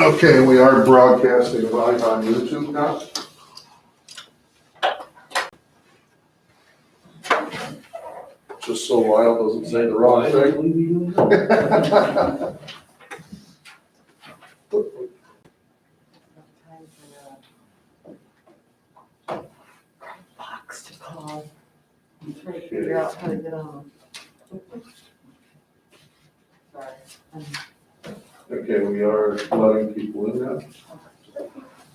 Okay, we are broadcasting live on YouTube now. Just so Lyle doesn't say the wrong thing. Box to call. I'm trying to figure out how to get on. Sorry. Okay, we are letting people in now.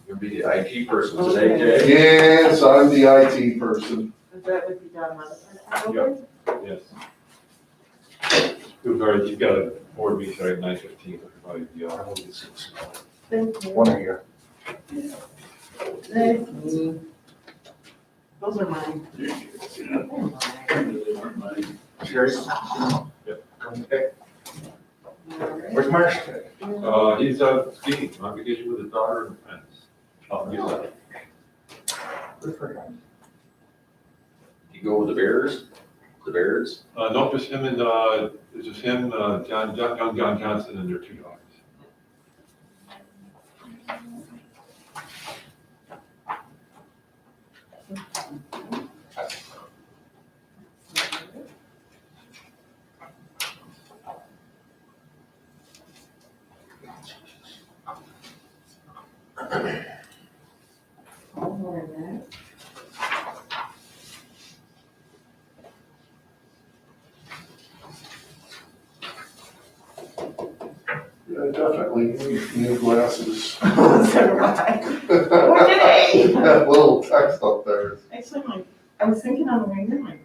You'll be the IT person today, Jay? Yes, I'm the IT person. Is that what you got on Yes. We've already, you've got a board meeting starting at 9:15, but probably be on. Thank you. One of you. Thank you. Those are mine. Serious? Yep. Okay. Where's Marsh today? He's skiing on vacation with his daughter and friends. Good for him. You go with the Bears? The Bears? No, just him and, it's just him, John Johnson and their two daughters. Yeah, definitely need new glasses. So do I. Okay. That little text up there. Actually, I was thinking on the way here, my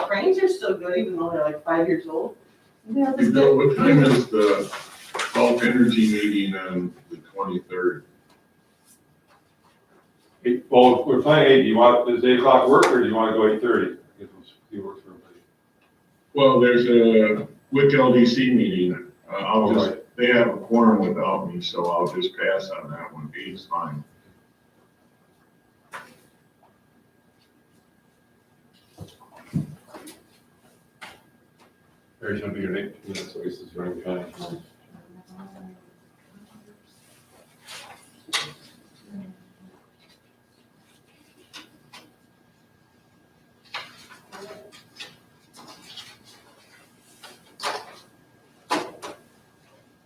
frames are still good, even though they're like 5 years old. Yeah, Hey, Bill, what time is the bulk energy meeting on the 23rd? Well, we're playing 8, does 8 o'clock work or do you want to go 8:30? It works for everybody. Well, there's a WIC LDC meeting. I'll just, Right. they have a quorum without me, so I'll just pass on that one. 8's fine. Mary's gonna be here in 8 minutes, so this is running behind.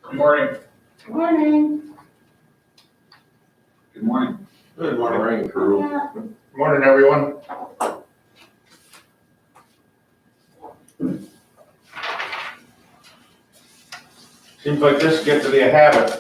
Good morning. Morning. Good morning. Good morning, crew. Good morning, everyone. Seems like this gets to be a habit.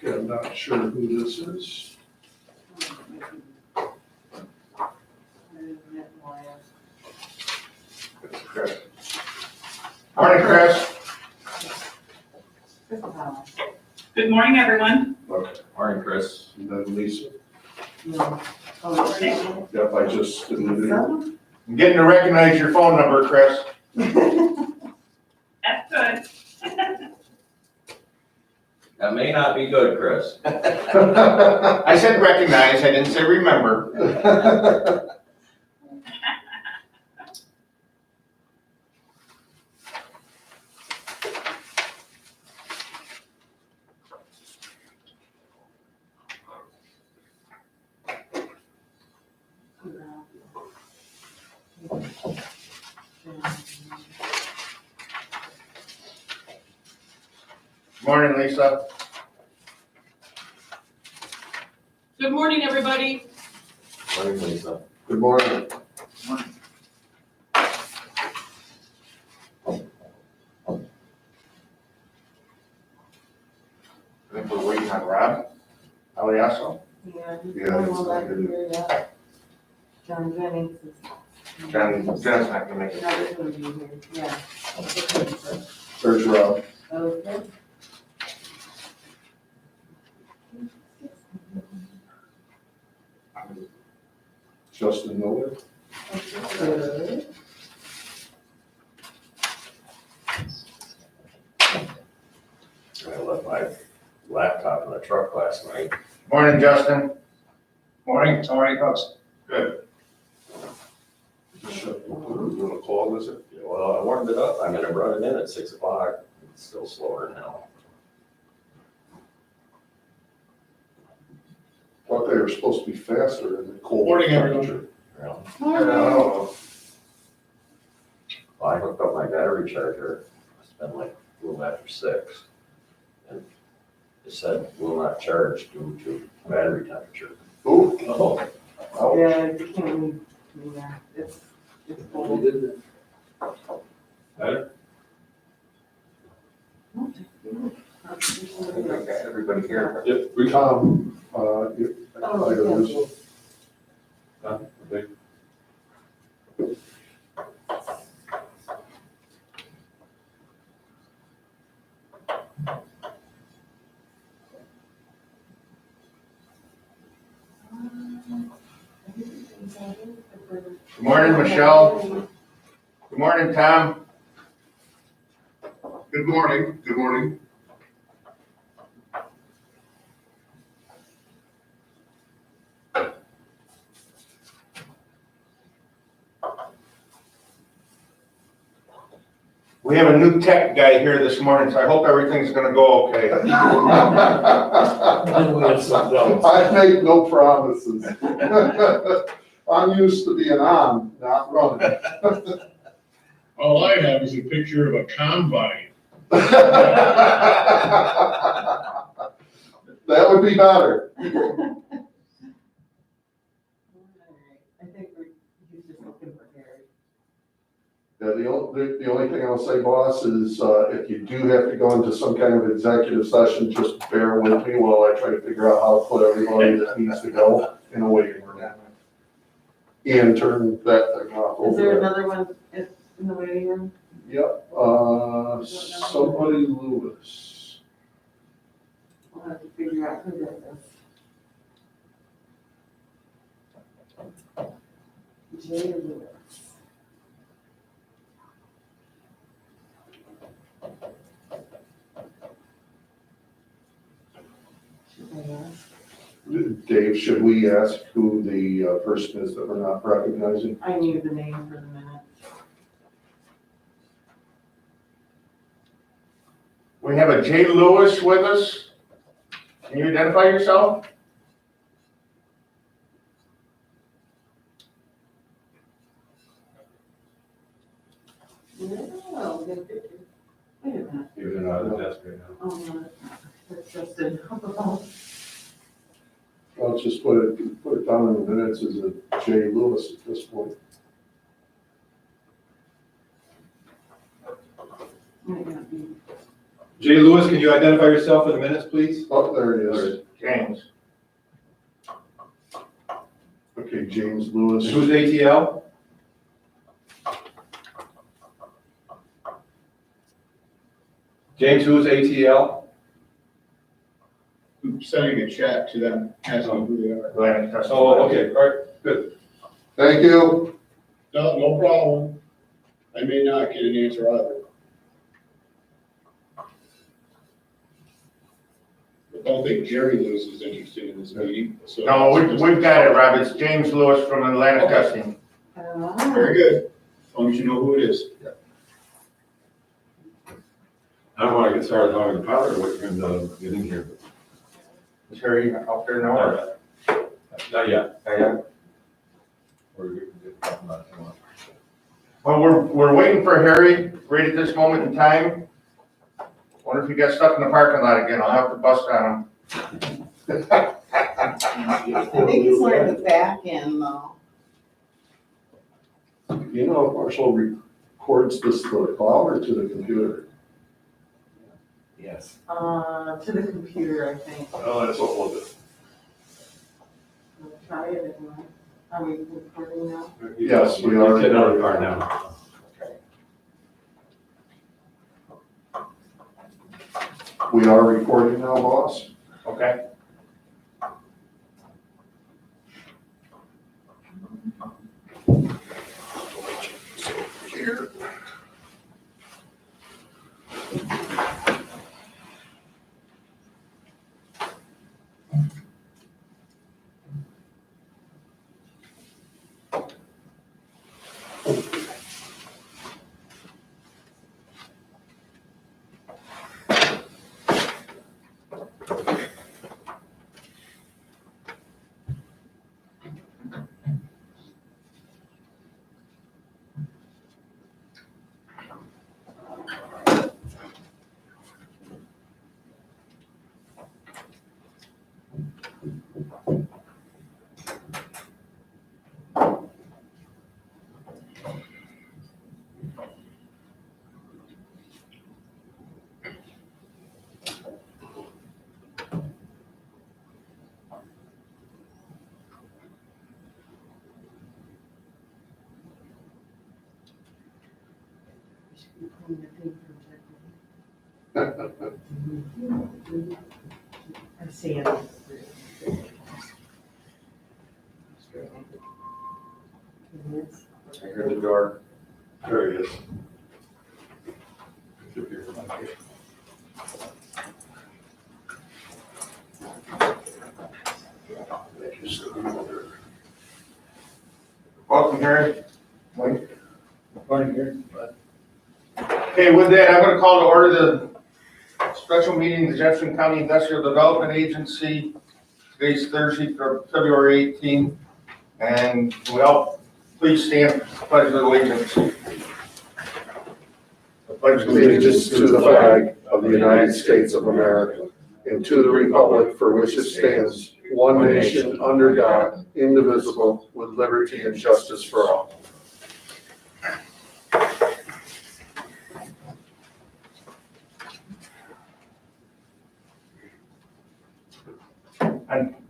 Okay, I'm not sure who this is. It's Chris. Morning, Chris. Good morning, everyone. Okay, Morning, Chris. and then Lisa. Oh, Yep, I just didn't do. I'm getting to recognize your phone number, Chris. That's good. That may not be good, Chris. I said recognize, I didn't say remember. Morning, Lisa. Good morning, everybody. Morning, Lisa. Good morning. I think we're waiting on Rob. Aliasso. Yeah. Yeah, it's Well, not good. here, yeah. John Jennings is. John's not gonna make it. Not gonna be here, yeah. There's Rob. Okay. Justin Miller. Good. I left my laptop in the truck last night. Morning, Justin. Morning, folks. Good. You want to call, is it? Yeah, well, I warmed it up. I mean, I brought it in at 6 o'clock. It's still slower now. Thought they were supposed to be faster in the cold Morning, everyone. temperature. Well, Oh, I hooked up my battery charger. It's been like a little after 6. And it said will not charge due to battery temperature. Ooh. Oh, Yeah, you can't, yeah, it's cold. Better? everybody here. Yep, we Tom, Oh, I got this. okay. Good morning, Michelle. Good morning, Tom. Good morning, good morning. We have a new tech guy here this morning, so I hope everything's gonna go okay. And we have something else. I make no promises. I'm used to being on, not running. All I have is a picture of a combine. That would be better. I think he's just looking for Gary. Yeah, the only thing I'll say, boss, is if you do have to go into some kind of executive session, just bear with me while I try to figure out how to put everybody that needs to go in a waiting room. And turn that thing off Is there over there. another one in the waiting room? Yep, somebody Lewis. We'll have to figure out who that is. Jay Lewis. Should I ask? Dave, should we ask who the person is that we're not recognizing? I knew the name for the minute. We have a Jay Lewis with us. Can you identify yourself? No, good picture. Wait a minute. You're not at the desk right now. Oh, no, that's Justin. I'll just put it down in the minutes as a J. Lewis at this point. Might not be. Jay Lewis, can you identify yourself in the minutes, please? Oh, there it is. James. Okay, James Lewis. Who's ATL? James, who's ATL? I'm sending a chat to them, asking who they are. Atlantic Custom. Oh, okay, all right, good. Thank you. No, no problem. I may not get an answer either. I don't think Jerry Lewis is interested in this meeting, so. No, we've got it, Rob. It's James Lewis from Atlantic Custom. Very good, as long as you know who it is. I don't want to get started hogging the powder, wait for him to get in here. Is Harry out there now? or- Not yet. Yeah. Or we can get talking about it if you want. Well, we're waiting for Harry right at this moment in time. Wonder if he got stuck in the parking lot again, I'll have to bust on him. I think he's learned the back end though. You know, if Marshall records this to the cloud or to the computer? Yes. To the computer, I think. Oh, that's what we'll do. We'll try it anyway. Are we recording now? Yes, we are. Getting out of the car now. We are recording now, boss. Okay. I see it. I hear the door. There he is. Welcome, Harry. Mike? Morning, Harry. Okay, with that, I'm gonna call to order the special meeting of the Jefferson County Industrial Development Agency. Today's Thursday, February 18th, and we all please stand for the pledge of allegiance. I pledge Allegiance to the flag of the United States of America and to the republic for which it stands, one nation, under God, indivisible, with liberty and justice for all.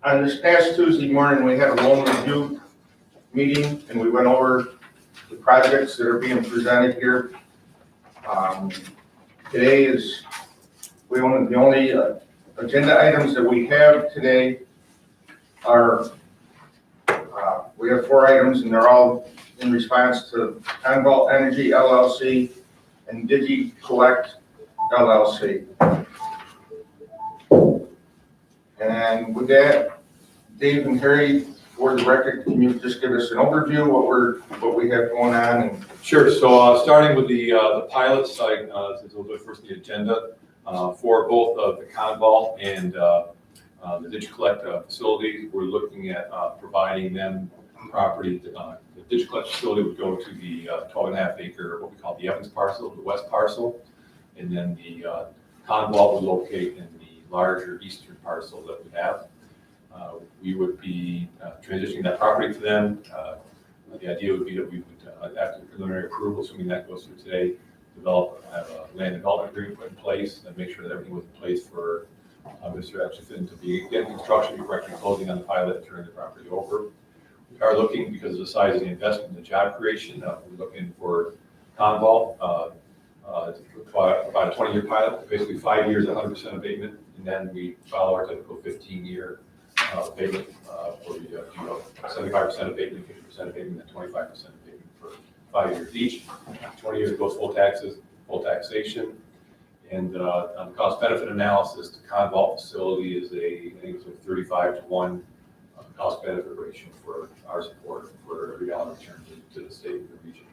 On this past Tuesday morning, we had a loan review meeting, and we went over the projects that are being presented here. Today is, the only agenda items that we have today are, we have 4 items, and they're all in response to Conval Energy LLC and DigiCollect LLC. And with that, Dave and Harry, for the record, can you just give us an overview of what we have going on? And Sure, so starting with the pilot site, since we'll do it first in the agenda, for both the Conval and the DigiCollect facility, we're looking at providing them property. The DigiCollect facility would go to the 12.5 acre, what we call the Evans parcel, the west parcel, and then the Conval would locate in the larger eastern parcel that we have. We would be transitioning that property to them. The idea would be that we would, after preliminary approval, assuming that goes through today, have a land development agreement put in place and make sure that everything was in place for Mr. Etchison to begin construction before actually closing on the pilot and turning the property over. We are looking, because of the size of the investment and the job creation, we're looking for Conval to provide a 20-year pilot, basically 5 years, 100% abatement, and then we follow our typical 15-year abatement where we do 75% abatement, 50% abatement, and 25% abatement for 5 years each. 20 years goes full taxes, full taxation. And on the cost benefit analysis, the Conval facility is I think it's a 35-to-1 cost benefit ratio for our support for every dollar returned to the state and the region.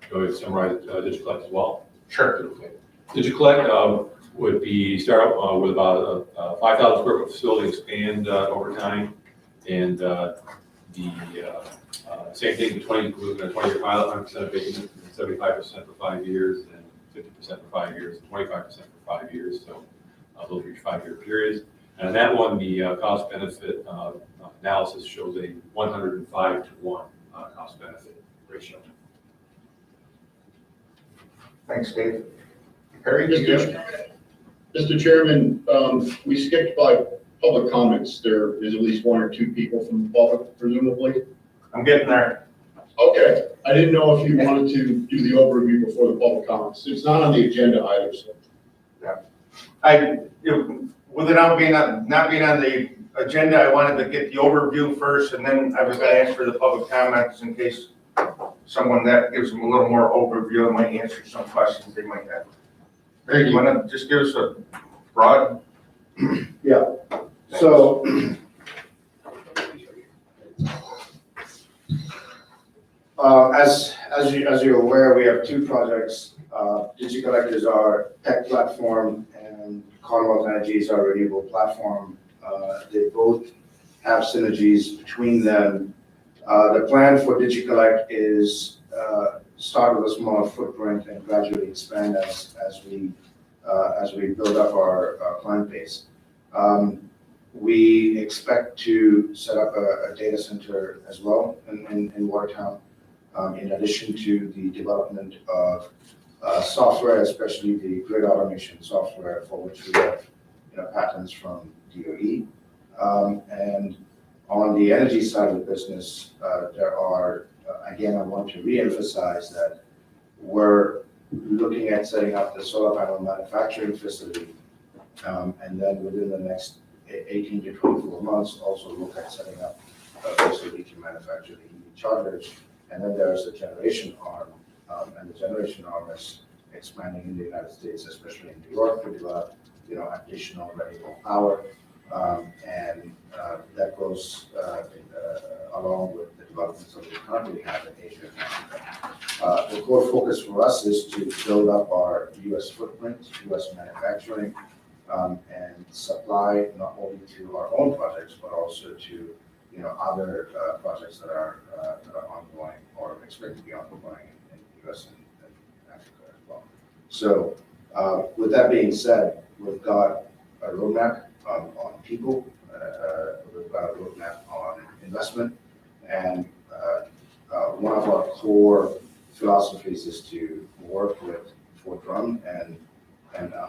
Go ahead and summarize DigiCollect as well. sure. Okay. DigiCollect would be start with about a 5,000 square foot facility, expand over time, and the same thing. The 20-year pilot, 100% abatement, 75% for 5 years, and 50% for 5 years, 25% for 5 years, so those are each 5-year periods. And on that one, the cost benefit analysis shows a 105 to 1 cost benefit ratio. Thanks, Dave. Harry, do you have? Mr. Chairman, we skipped by public comments. There is at least 1 or 2 people from the public, presumably. I'm getting there. Okay, I didn't know if you wanted to do the overview before the public comments. It's not on the agenda either, so. With it not being on the agenda, I wanted to get the overview first, and then I was gonna ask for the public comments in case someone that gives them a little more overview and might answer some questions they might have. Harry, you wanna just give us a broad? Yeah, so. As you're aware, we have 2 projects. DigiCollect is our tech platform and Conval Energy is our renewable platform. They both have synergies between them. The plan for DigiCollect is start with a small footprint and gradually expand as we build up our client base. We expect to set up a data center as well in Watertown, in addition to the development of software, especially the grid automation software for which we have patents from DOE. And on the energy side of the business, there are, again, I want to reemphasize that we're looking at setting up the solar panel manufacturing facility, and then within the next 18 to 24 months, also look at setting up a facility to manufacture the EV chargers. And then there's the generation arm, and the generation arm is expanding in the United States, especially in New York, to develop, additional renewable power, and that goes along with the developments that we currently have in Asia and Africa. The core focus for us is to build up our U.S. footprint, U.S. manufacturing, and supply not only to our own projects, but also to other projects that are ongoing or expected to be ongoing in the U.S. and Africa as well. So with that being said, we've got a roadmap on people, we've got a roadmap on investment, and one of our core philosophies is to work with Fort Drum and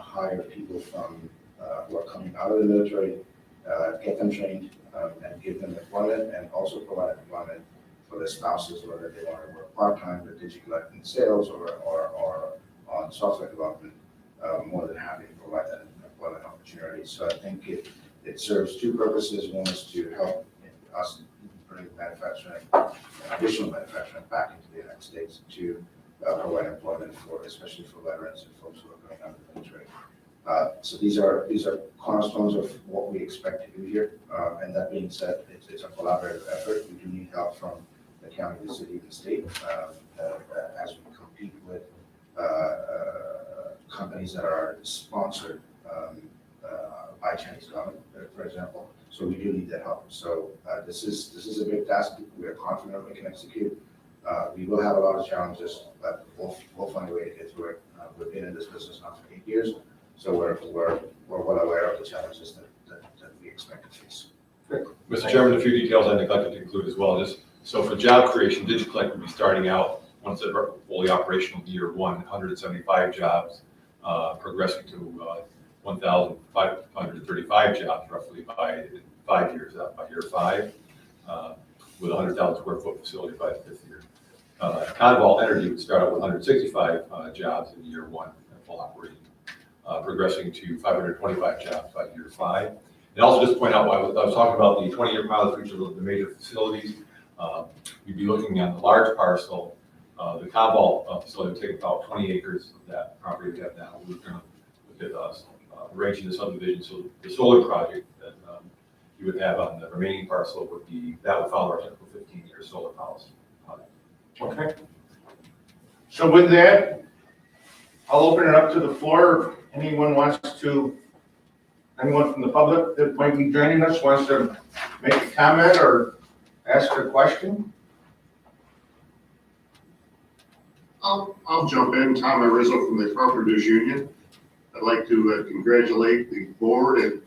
hire people from who are coming out of the military, get them trained, and give them employment, and also provide employment for their spouses, whether they want to work part-time with DigiCollect in sales or on software development. More than happy to provide that employment opportunity. So I think it serves 2 purposes. One is to help us bring manufacturing, additional manufacturing back into the United States, to provide employment especially for veterans and folks who are coming out of the military. So these are cornerstones of what we expect to do here. And that being said, it's a collaborative effort. We do need help from the county, the city, and the state as we compete with companies that are sponsored by Chinese government, for example. So we do need that help. So this is a big task. We are confident we can execute. We will have a lot of challenges, but we'll find a way to get through it. We've been in this business now for 8 years. So we're well aware of the challenges that we expect to face. Mr. Chairman, a few details I neglected to include as well. So for job creation, DigiCollect will be starting out, once they're fully operational, year 1, 175 jobs, progressing to 1,535 jobs roughly by 5 years out, by year 5, with a 100,000 square foot facility by the 5th year. Conval Energy would start out with 165 jobs in year 1 at full operation, progressing to 525 jobs by year 5. And also just point out, while I was talking about the 20-year pilot for each of the major facilities, we'd be looking at the large parcel. The Conval facility would take about 20 acres of that property we have now. We're going to look at arranging the subdivision. So the solar project that you would have on the remaining parcel would follow our typical 15-year solar policy. Okay. So with that, I'll open it up to the floor. Anyone from the public that might be joining us wants to make a comment or ask a question? I'll jump in. Tom Arizzo from the Carpenters Union. I'd like to congratulate the board and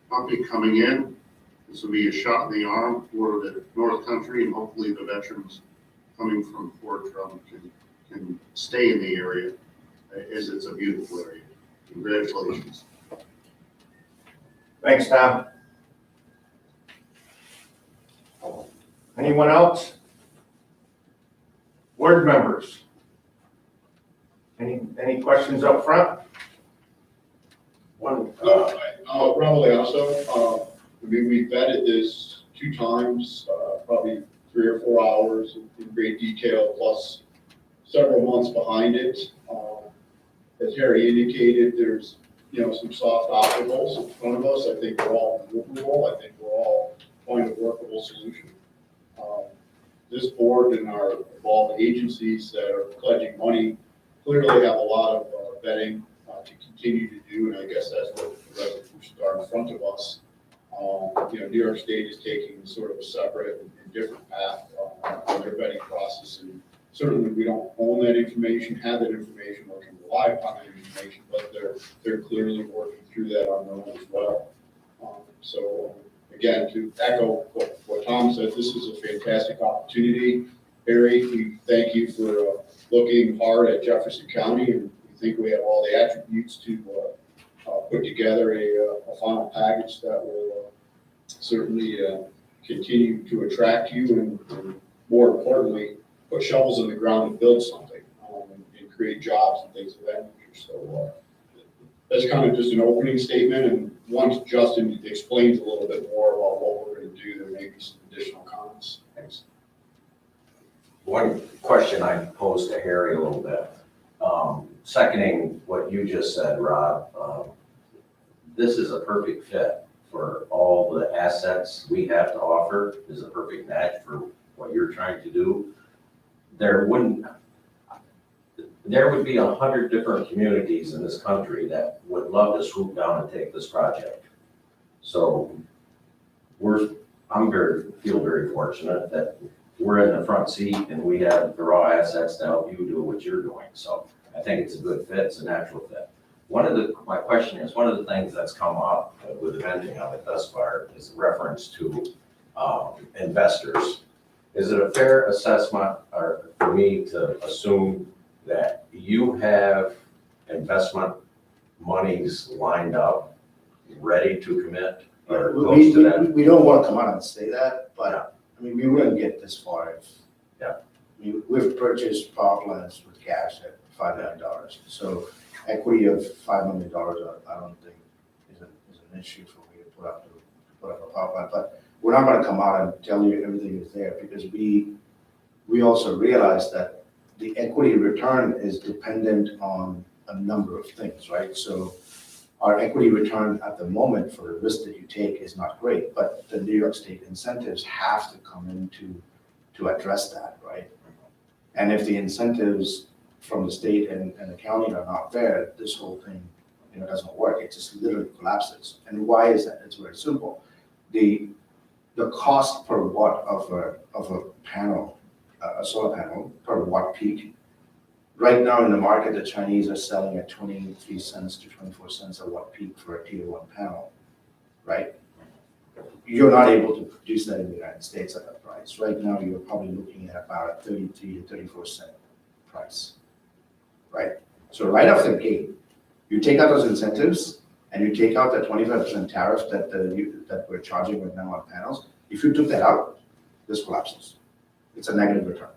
company coming in. This will be a shot in the arm for the North Country, and hopefully the veterans coming from Fort Drum can stay in the area, as it's a beautiful area. Congratulations. Thanks, Tom. Anyone else? Board members? Any questions up front? One, Probably also, we vetted this 2 times, probably 3 or 4 hours in great detail, plus several months behind it. As Harry indicated, there's, some soft obstacles in front of us. I think we're all movable. I think we're all find a workable solution. This board and our involved agencies that are pledging money clearly have a lot of vetting to continue to do, and I guess that's what the resolutions are in front of us. New York State is taking sort of a separate and different path on their vetting process, and certainly we don't own that information, have that information, or can rely upon that information, but they're clearly working through that on their own as well. So again, to echo what Tom said, this is a fantastic opportunity. Harry, we thank you for looking hard at Jefferson County, and we think we have all the attributes to put together a final package that will certainly continue to attract you and more importantly, put shovels in the ground and build something and create jobs and things of that nature. So that's kind of just an opening statement, and once Justin explains a little bit more about what we're going to do, there may be some additional comments. Thanks. one question I posed to Harry a little bit, seconding what you just said, Rob. This is a perfect fit for all the assets we have to offer. Is a perfect match for what you're trying to do. There would be 100 different communities in this country that would love to swoop down and take this project. So feel very fortunate that we're in the front seat and we have the raw assets to help you do what you're doing. So I think it's a good fit, it's a natural fit. My question is, one of the things that's come up with the venting of it thus far is reference to investors. Is it a fair assessment or for me to assume that you have investment monies lined up, ready to commit or close to that? We don't want to come out and say that, but we wouldn't get this far if. Yeah. We've purchased power plants with cash at $5 million. So equity of $5 million, I don't think is an issue for me to put up a power plant. But we're not going to come out and tell you everything is there, because we also realize that the equity return is dependent on a number of things, right? So our equity return at the moment for the risk that you take is not great, but the New York State incentives have to come in to address that, right? And if the incentives from the state and the county are not there, this whole thing doesn't work. It just literally collapses. And why is that? It's very simple. The cost per watt of a panel, a solar panel per watt peak, right now in the market, the Chinese are selling at 23 cents to 24 cents a watt peak for a tier 1 panel, right? You're not able to produce that in the United States at that price. Right now, you're probably looking at about a 33 to 34 cent price, right? So right off the gate, you take out those incentives and you take out that 25% tariff that we're charging right now on panels. If you took that out, this collapses. It's a negative return,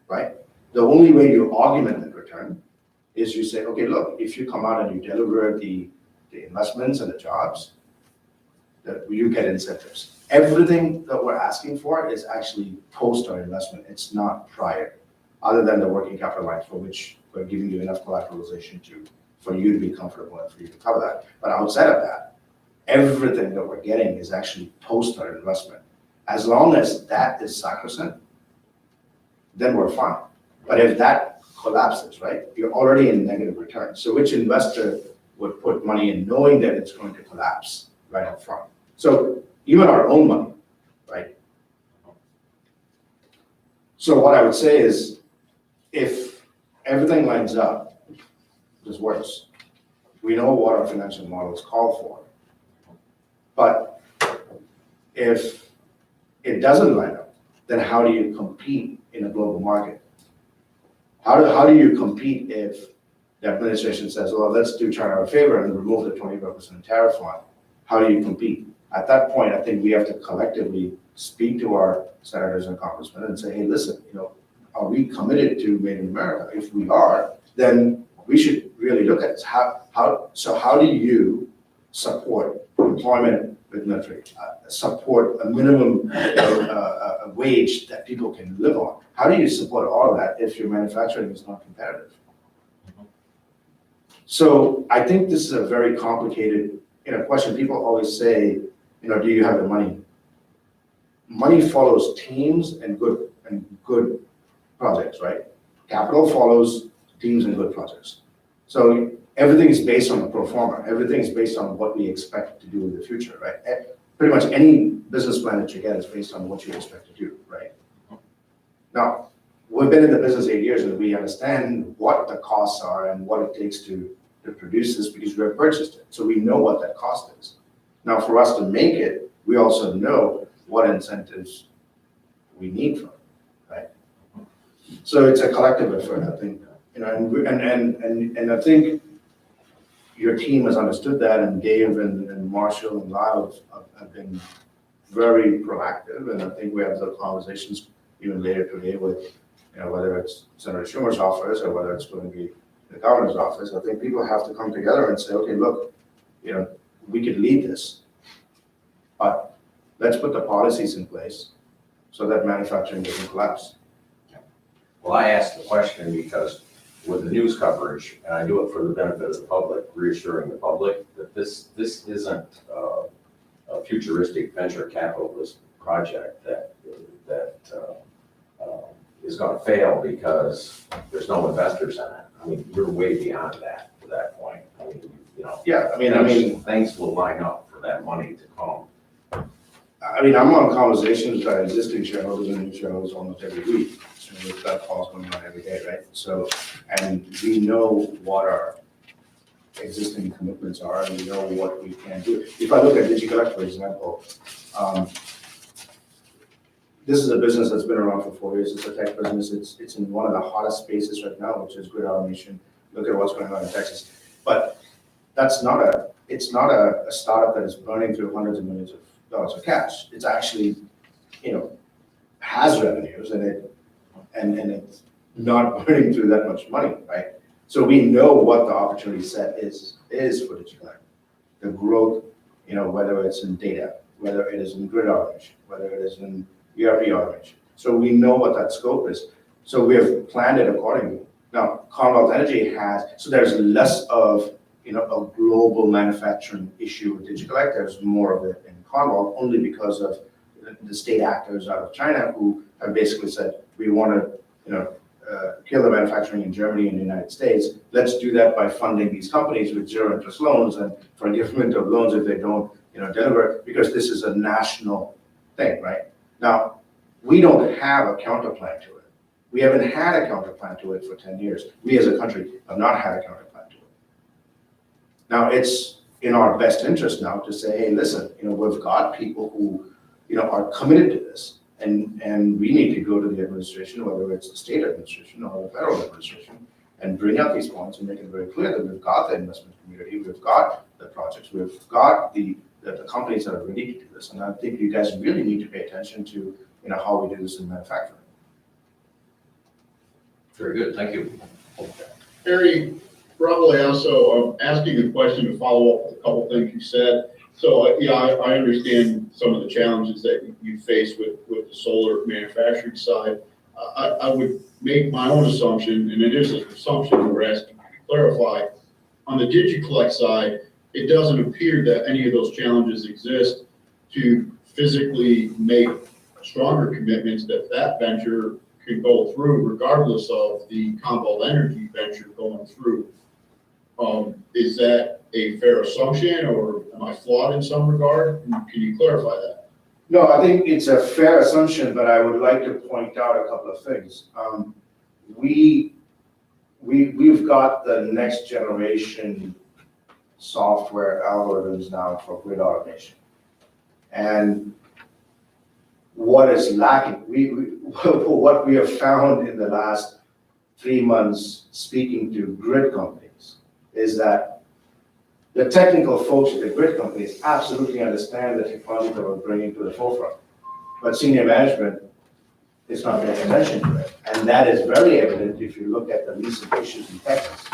right? The only way you augment that return is you say, okay, look, if you come out and you deliver the investments and the jobs, that you get incentives. Everything that we're asking for is actually post our investment. It's not prior, other than the working capital lines, for which we're giving you enough collateralization for you to be comfortable and for you to cover that. But outside of that, everything that we're getting is actually post our investment. As long as that is sacrosanct, then we're fine. But if that collapses, right, you're already in negative return. So which investor would put money in knowing that it's going to collapse right up front? So even our own money, right? So what I would say is, if everything lines up, this works. We know what our financial models call for. But if it doesn't line up, then how do you compete in a global market? How do you compete if the administration says, well, let's do China a favor and remove the 25% tariff on? How do you compete? At that point, I think we have to collectively speak to our senators and congressmen and say, hey, listen, are we committed to Made in America? If we are, then we should really look at this. How do you support employment with military, support a minimum a wage that people can live on? How do you support all of that if your manufacturing is not competitive? So I think this is a very complicated question. People always say, do you have the money? Money follows teams and good projects, right? Capital follows teams and good projects. So everything is based on the pro forma. Everything is based on what we expect to do in the future, right? Pretty much any business plan that you get is based on what you expect to do, right? Now, we've been in the business 8 years and we understand what the costs are and what it takes to produce this because we have purchased it. So we know what that cost is. Now, for us to make it, we also know what incentives we need from it, right? So it's a collective effort, I think, and I think your team has understood that, and Dave and Marshall and Lyle have been very proactive, and I think we have the conversations even later today with, whether it's Senator Schumer's office or whether it's going to be the governor's office. I think people have to come together and say, okay, look, we could lead this, but let's put the policies in place so that manufacturing doesn't collapse. Well, I asked the question because with the news coverage, and I do it for the benefit of the public, reassuring the public that this isn't a futuristic venture capitalist project that is going to fail because there's no investors in it. I mean, you're way beyond that to that point. I mean, Yeah, I mean, things will line up for that money to come. I'm on conversations with our existing shareholders and new shareholders almost every week. So we've got calls going on every day, right? So, and we know what our existing commitments are, and we know what we can do. If I look at DigiCollect, for example, this is a business that's been around for 4 years. It's a tech business. It's in one of the hottest spaces right now, which is grid automation. Look at what's going on in Texas. But it's not a startup that is burning through hundreds of millions of dollars of cash. It's actually, has revenues and it's not burning through that much money, right? So we know what the opportunity set is for DigiCollect. The growth, whether it's in data, whether it is in grid automation, whether it is in ERP automation. So we know what that scope is. So we have planned it accordingly. Now, Conval Energy so there's less of, a global manufacturing issue with DigiCollect. There's more of it in Conval only because of the state actors out of China who have basically said, we want to, kill the manufacturing in Germany and the United States. Let's do that by funding these companies with zero interest loans and forgiveness of loans if they don't, deliver, because this is a national thing, right? Now, we don't have a counterplan to it. We haven't had a counterplan to it for 10 years. We as a country have not had a counterplan to it. Now, it's in our best interest now to say, hey, listen, we've got people who, are committed to this, and we need to go to the administration, whether it's the state administration or the federal administration, and bring out these points and make it very clear that we've got the investment community, we've got the projects, we've got the companies that are ready to do this. And I think you guys really need to pay attention to, how we do this in manufacturing. Very good, thank you. Harry, probably also asking a question to follow up with a couple things you said. So, I understand some of the challenges that you face with the solar manufacturing side. I would make my own assumption, and it is an assumption we're asking you to clarify. On the DigiCollect side, it doesn't appear that any of those challenges exist to physically make stronger commitments that venture can go through regardless of the Conval Energy venture going through. Is that a fair assumption, or am I flawed in some regard? Can you clarify that? No, I think it's a fair assumption, but I would like to point out a couple of things. we've got the next generation software algorithms now for grid automation. And what is lacking, what we have found in the last 3 months speaking to grid companies is that the technical folks at the grid companies absolutely understand the technology that we're bringing to the forefront. But senior management is not paying attention to it. And that is very evident if you look at the recent issues in Texas.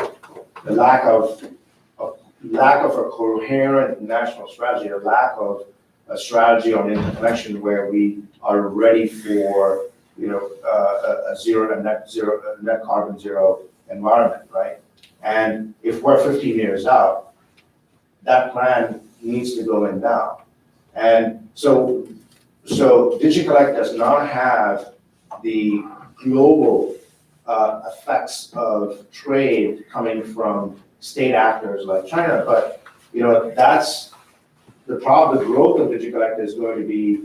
The lack of a coherent national strategy, a lack of a strategy on interconnection where we are ready for, a net carbon zero environment, right? And if we're 15 years out, that plan needs to go in now. And so DigiCollect does not have the global effects of trade coming from state actors like China, but that's the problem. The growth of DigiCollect is going to be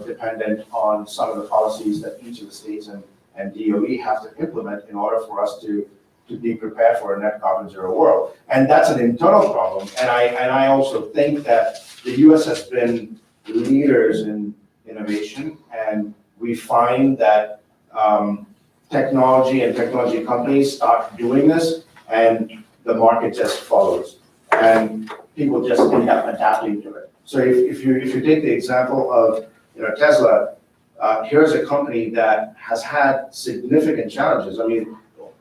dependent on some of the policies that each of the states and DOE have to implement in order for us to be prepared for a net carbon zero world. And that's an internal problem. And I also think that the US has been leaders in innovation, and we find that technology and technology companies start doing this, and the market just follows, and people just end up adapting to it. So if you take the example of Tesla, here's a company that has had significant challenges. I mean,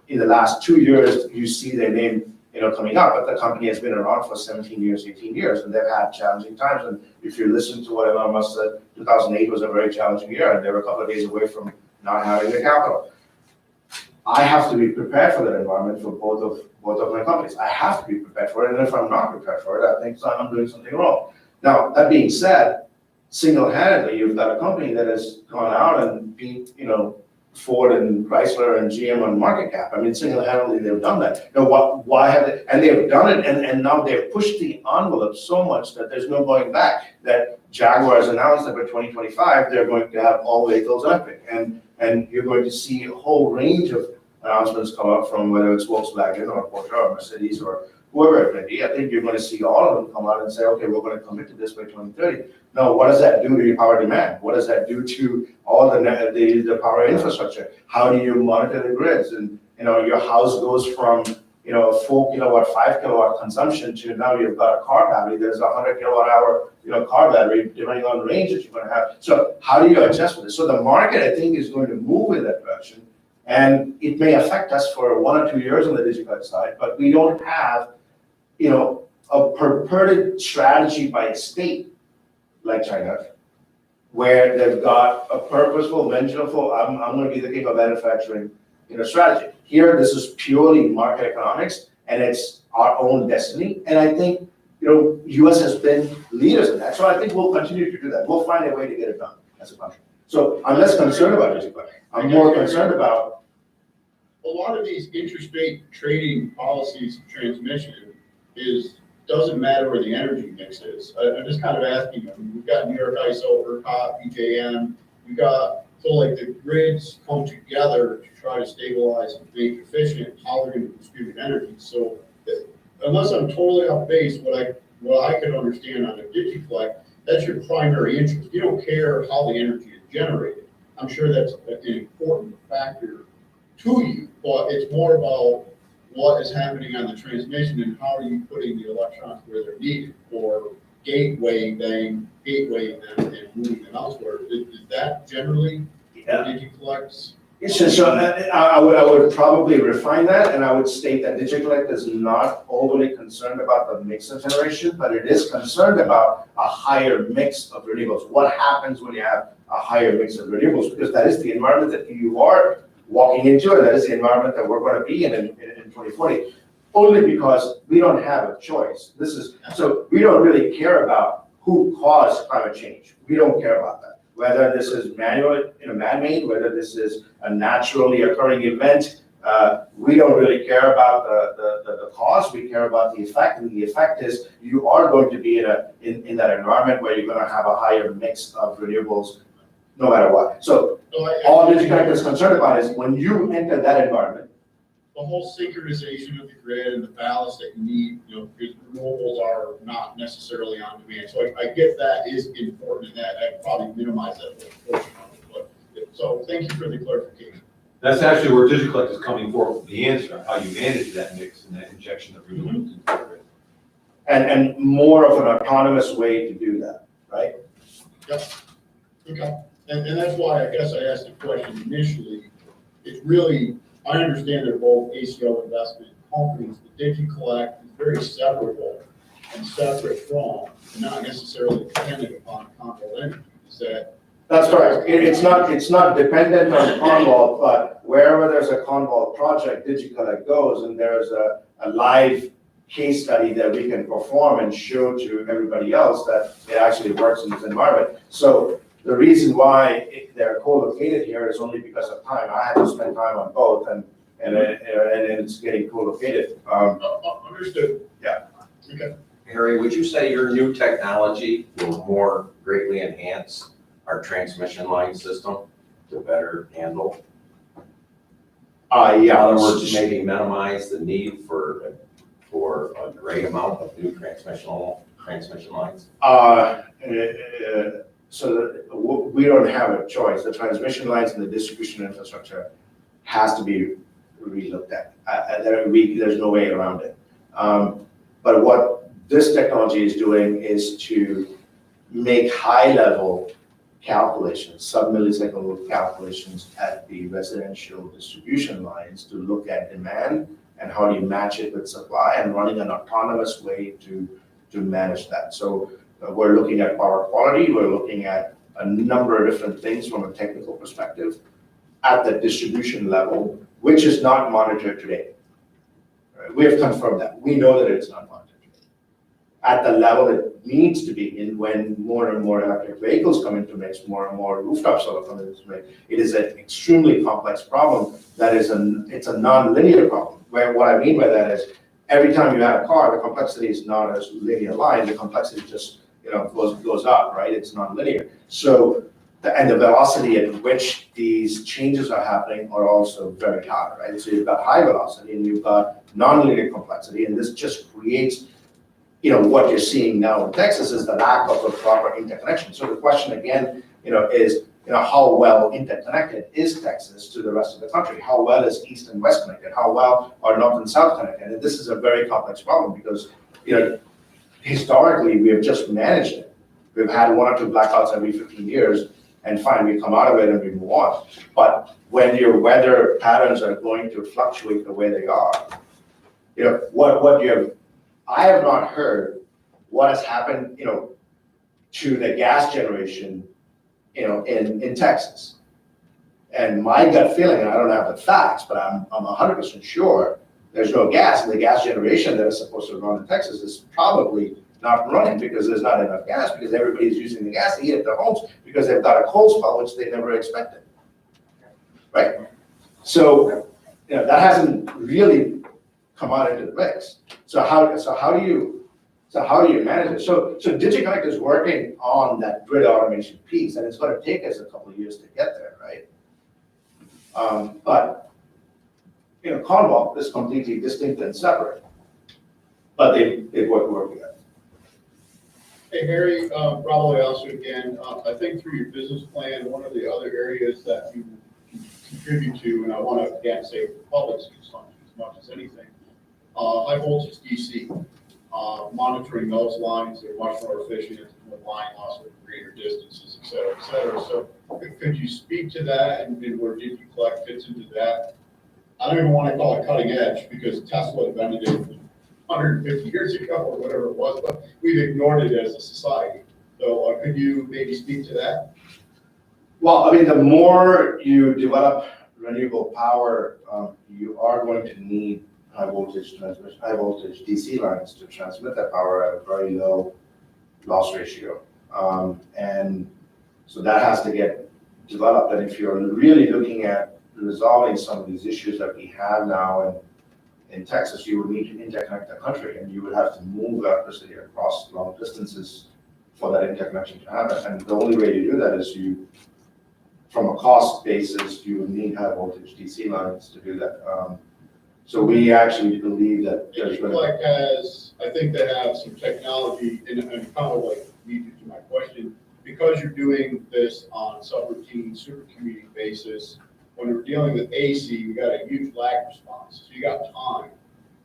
in the last 2 years, you see their name coming up, but the company has been around for 17 years, 18 years, and they've had challenging times. And if you listen to what Elon Musk said, 2008 was a very challenging year, and they were a couple of days away from not having the capital. I have to be prepared for that environment for both of my companies. I have to be prepared for it, and if I'm not prepared for it, I think I'm doing something wrong. Now, that being said, single-handedly, you've got a company that has gone out and beat, Ford and Chrysler and GM on market cap. I mean, single-handedly, they've done that. Why have they? And they've done it, and now they've pushed the envelope so much that there's no going back. That Jaguar has announced that by 2025, they're going to have all vehicles electric, and you're going to see a whole range of announcements come up from whether it's Volkswagen or Porsche or Mercedes or whoever it may be. I think you're going to see all of them come out and say, okay, we're going to commit to this by 2030. Now, what does that do to your power demand? What does that do to all the power infrastructure? How do you monitor the grids? And your house goes from a 4 kilowatt, 5 kilowatt consumption to now you've got a car battery. There's a 100 kilowatt hour car battery depending on the range that you're going to have. So how do you adjust with this? So the market, I think, is going to move in that direction. And it may affect us for 1 or 2 years on the DigiCollect side, but we don't have, a purported strategy by a state like China, where they've got a purposeful, vengeful, I'm going to be the king of manufacturing, strategy. Here, this is purely market economics, and it's our own destiny. And I think, U.S. has been leaders in that, so I think we'll continue to do that. We'll find a way to get it done as a country. So I'm less concerned about DigiCollect. I'm more concerned about a lot of these interstate trading policies of transmission doesn't matter where the energy mix is. I'm just kind of asking them. We've got New York ISO, ERCOT, PJM. So like the grids come together to try to stabilize and make efficient how they're going to distribute energy. So unless I'm totally off base, what I could understand on a DigiCollect, that's your primary interest. You don't care how the energy is generated. I'm sure that's an important factor to you, but it's more about what is happening on the transmission and how are you putting the electrons where they're needed, or gatewaying them and moving them elsewhere. Is that generally what DigiCollect's? So I would probably refine that, and I would state that DigiCollect is not overly concerned about the mix of generation, but it is concerned about a higher mix of renewables. What happens when you have a higher mix of renewables? Because that is the environment that you are walking into, and that is the environment that we're going to be in 2040. Only because we don't have a choice. So we don't really care about who caused climate change. We don't care about that. Whether this is manual, man-made, whether this is a naturally occurring event, we don't really care about the cause. We care about the effect, and the effect is you are going to be in that environment where you're going to have a higher mix of renewables no matter what. So So all DigiConnect is concerned about is when you enter that environment, the whole synchronization of the grid and the ballast that you need, because renewables are not necessarily on demand. So I get that is important, and that I probably minimize that portion of it. But, so thank you for the clarification. That's actually where DigiCollect is coming for, the answer, how you manage that mix and that injection of renewables into the grid. and more of an autonomous way to do that, right? Okay, and that's why I guess I asked the question initially. It's really, I understand they're both ACO investment companies, but DigiCollect is very separable and separate from, and not necessarily dependent upon Conval Energy. Is that? That's correct. It's not dependent on Conval, but wherever there's a Conval project, DigiConnect goes, and there's a live case study that we can perform and show to everybody else that it actually works in this environment. So the reason why they're co-located here is only because of time. I had to spend time on both, and it's getting co-located. Understood. Yeah. Okay. Harry, would you say your new technology will more greatly enhance our transmission line system to better handle? In Yeah. other words, maybe minimize the need for a great amount of new transmission lines? So we don't have a choice. The transmission lines and the distribution infrastructure has to be relooked at. There's no way around it. But what this technology is doing is to make high-level calculations, sub-millisecond calculations at the residential distribution lines to look at demand and how do you match it with supply, and running an autonomous way to manage that. So we're looking at power quality, we're looking at a number of different things from a technical perspective at the distribution level, which is not monitored today. We have confirmed that. We know that it's not monitored today. At the level it needs to be in, when more and more electric vehicles come into mix, more and more rooftop solar come into mix, it is an extremely complex problem that is it's a non-linear problem. Where what I mean by that is every time you add a car, the complexity is not a linear line, the complexity just goes up, right? It's non-linear. So the velocity at which these changes are happening are also very high, right? So you've got high velocity and you've got non-linear complexity, and this just creates, what you're seeing now in Texas is the lack of a proper interconnection. So the question again, is, how well interconnected is Texas to the rest of the country? How well is East and West connected? How well are North and South connected? And this is a very complex problem because, historically, we have just managed it. We've had 1 or 2 blackouts every 15 years, and fine, we come out of it and we move on. But when your weather patterns are going to fluctuate the way they are, what you have, I have not heard what has happened, to the gas generation, in Texas. And my gut feeling, and I don't have the facts, but I'm 100% sure there's no gas, and the gas generation that is supposed to run in Texas is probably not running because there's not enough gas, because everybody's using the gas to heat up their homes because they've got a cold spell, which they never expected. Right? So, that hasn't really come out into the mix. So how do you manage it? So DigiConnect is working on that grid automation piece, and it's going to take us a couple of years to get there, right? But Conval is completely distinct and separate, but they work together. Hey, Harry, probably also again, I think through your business plan, one of the other areas that you contribute to, and I want to again say for the public's consumption as much as anything, high voltage DC, monitoring those lines, they're much more efficient, with line loss with greater distances, et cetera, et cetera. So could you speak to that and where DigiCollect fits into that? I don't even want to call it cutting edge because Tesla invented it 150 years ago or whatever it was, but we've ignored it as a society. So could you maybe speak to that? Well, the more you develop renewable power, you are going to need high voltage DC lines to transmit that power at a very low loss ratio. And so that has to get developed. And if you're really looking at resolving some of these issues that we have now in Texas, you would need to interconnect the country, and you would have to move electricity across long distances for that interconnection to happen. And the only way to do that is you from a cost basis, you would need high voltage DC lines to do that. So we actually believe that there's gonna Like I think they have some technology, and kind of like lead you to my question, because you're doing this on subroutine, super commuting basis, when we're dealing with AC, you got a huge lag response. So you got time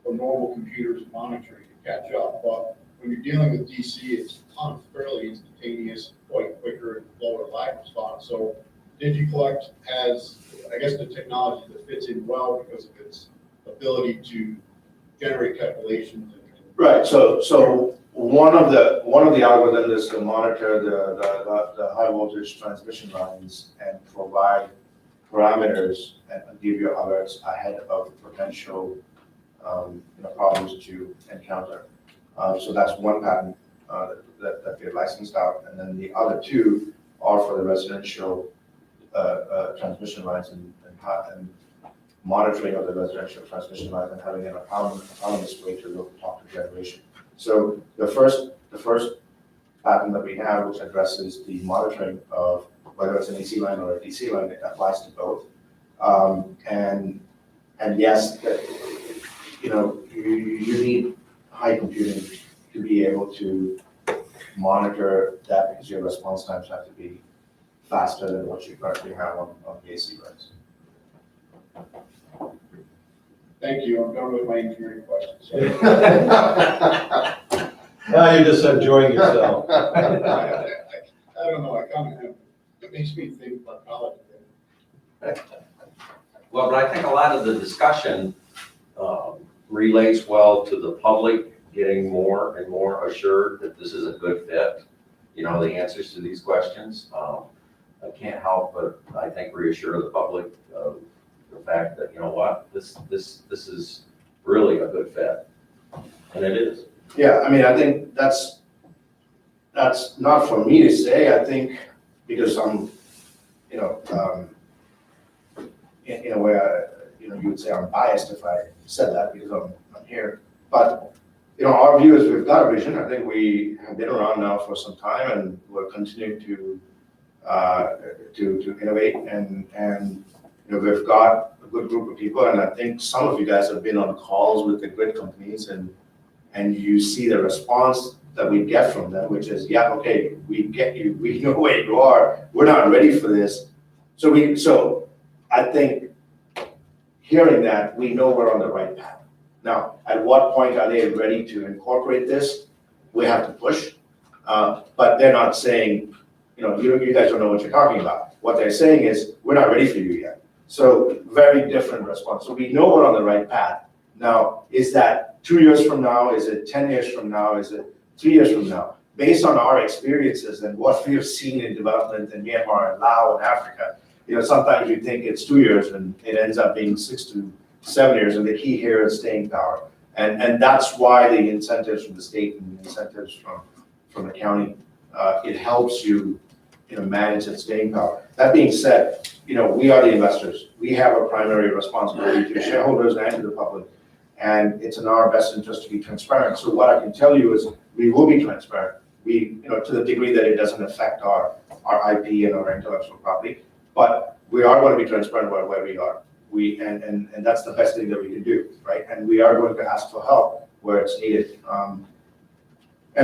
for normal computers and monitoring to catch up. But when you're dealing with DC, it's fairly instantaneous, quite quicker and lower lag response. So DigiCollect has, I guess, the technology that fits in well because of its ability to generate calculations. Right, so one of the algorithms is to monitor the high voltage transmission lines and provide parameters and give you alerts ahead of potential problems to encounter. So that's one patent that they're licensed out, and then the other two are for the residential transmission lines and monitoring of the residential transmission lines and having an autonomous way to talk to generation. So the first patent that we have, which addresses the monitoring of whether it's an AC line or a DC line, it applies to both. And yes, you need high computing to be able to monitor that because your response times have to be faster than what you currently have on the AC lines. Thank you. I'm done with my engineering questions. Now you're just enjoying yourself. I don't know. I kind of, it makes me think about college. Well, but I think a lot of the discussion relates well to the public getting more and more assured that this is a good fit. The answers to these questions. I can't help but I think reassure the public of the fact that, this is really a good fit. And it is. Yeah, I mean, I think that's not for me to say. I think because I'm, in a way, you would say I'm biased if I said that because I'm here. But, our view is we've got a vision. I think we have been around now for some time and we're continuing to innovate and we've got a good group of people. And I think some of you guys have been on calls with the grid companies and you see the response that we get from them, which is, yeah, okay, we get you, we know where you are, we're not ready for this. So I think hearing that, we know we're on the right path. Now, at what point are they ready to incorporate this? We have to push, but they're not saying, you guys don't know what you're talking about. What they're saying is, we're not ready for you yet. So very different response. So we know we're on the right path. Now, is that 2 years from now? Is it 10 years from now? Is it 3 years from now? Based on our experiences and what we have seen in development in Myanmar and Laos and Africa, sometimes you think it's 2 years and it ends up being 6 to 7 years, and the key here is staying power. And that's why the incentives from the state and the incentives from the county, it helps you, manage that staying power. That being said, we are the investors. We have a primary responsibility to shareholders and to the public. And it's in our best interest to be transparent. So what I can tell you is we will be transparent. We, to the degree that it doesn't affect our IP and our intellectual property, but we are going to be transparent about where we are. And that's the best thing that we can do, right? And we are going to ask for help where it's needed. And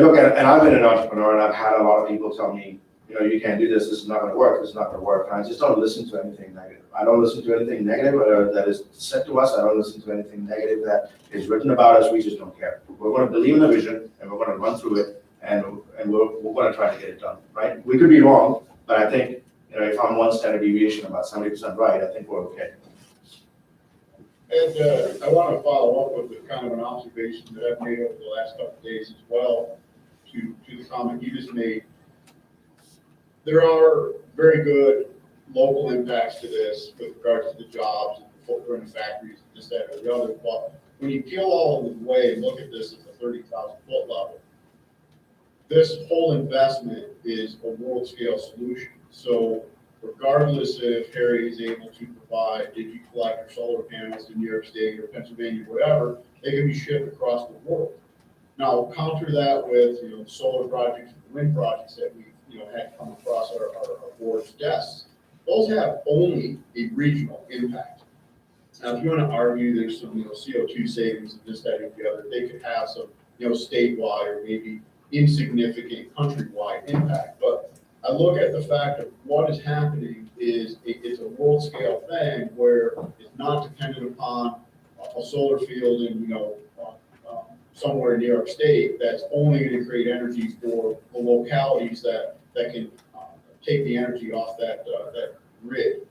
look, and I've been an entrepreneur and I've had a lot of people tell me, you can't do this, this is not going to work, this is not going to work. And I just don't listen to anything negative. I don't listen to anything negative that is said to us. I don't listen to anything negative that is written about us. We just don't care. We're going to believe in the vision and we're going to run through it and we're going to try to get it done, right? We could be wrong, but I think, if I'm one standard deviation about 70% right, I think we're okay. And I want to follow up with kind of an observation that I've made over the last couple of days as well to the comment you just made. There are very good local impacts to this with regards to the jobs and the footprint of factories, this, that, or the other. But when you peel all of the way and look at this at the 30,000 foot level, this whole investment is a world scale solution. So regardless if Harry is able to provide DigiCollect or solar panels to New York State or Pennsylvania, whatever, they can be shipped across the world. Now, counter that with the solar projects and the wind projects that we had come across our board's desks. those have only a regional impact. Now, if you want to argue there's some, CO2 savings and this, that, and the other, they could have some, statewide or maybe insignificant countrywide impact. But I look at the fact of what is happening is it's a world scale thing where it's not dependent upon a solar field in, somewhere in New York State that's only going to create energy for the localities that can take the energy off that grid.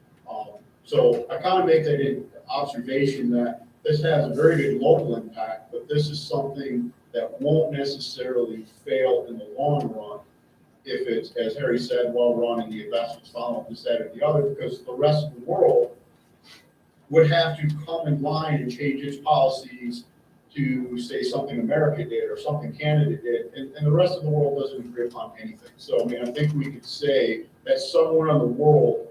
So I kind of make that observation that this has a very good local impact, but this is something that won't necessarily fail in the long run if it's, as Harry said, well run and the investments follow this, that, or the other, because the rest of the world would have to come in line and change its policies to say something America did or something Canada did, and the rest of the world doesn't agree upon anything. So, I think we could say that somewhere in the world,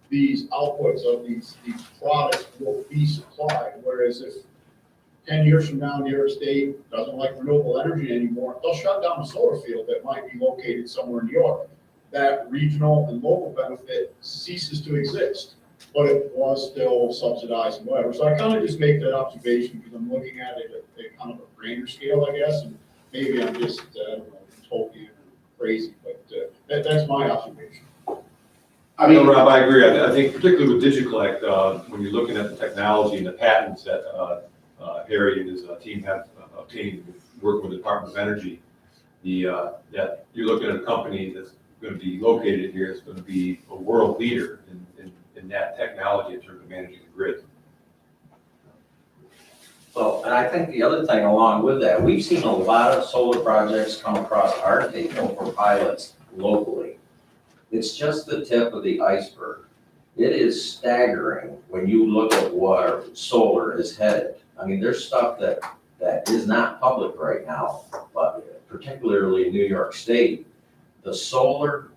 these outputs of these products will be supplied, whereas if 10 years from now, New York State doesn't like renewable energy anymore, they'll shut down a solar field that might be located somewhere in New York. That regional and local benefit ceases to exist, but it was still subsidized and whatever. So I kind of just make that observation because I'm looking at it at kind of a grander scale, I guess, and maybe I'm just, Tolkien or crazy, but that's my observation. Rob, I agree. I think particularly with DigiCollect, when you're looking at the technology and the patents that Harry and his team have obtained, working with the Department of Energy, that you're looking at a company that's going to be located here, is going to be a world leader in that technology in terms of managing the grid. So, and I think the other thing along with that, we've seen a lot of solar projects come across our table for pilots locally. It's just the tip of the iceberg. It is staggering when you look at where solar is headed. I mean, there's stuff that is not public right now, but particularly in New York State, the solar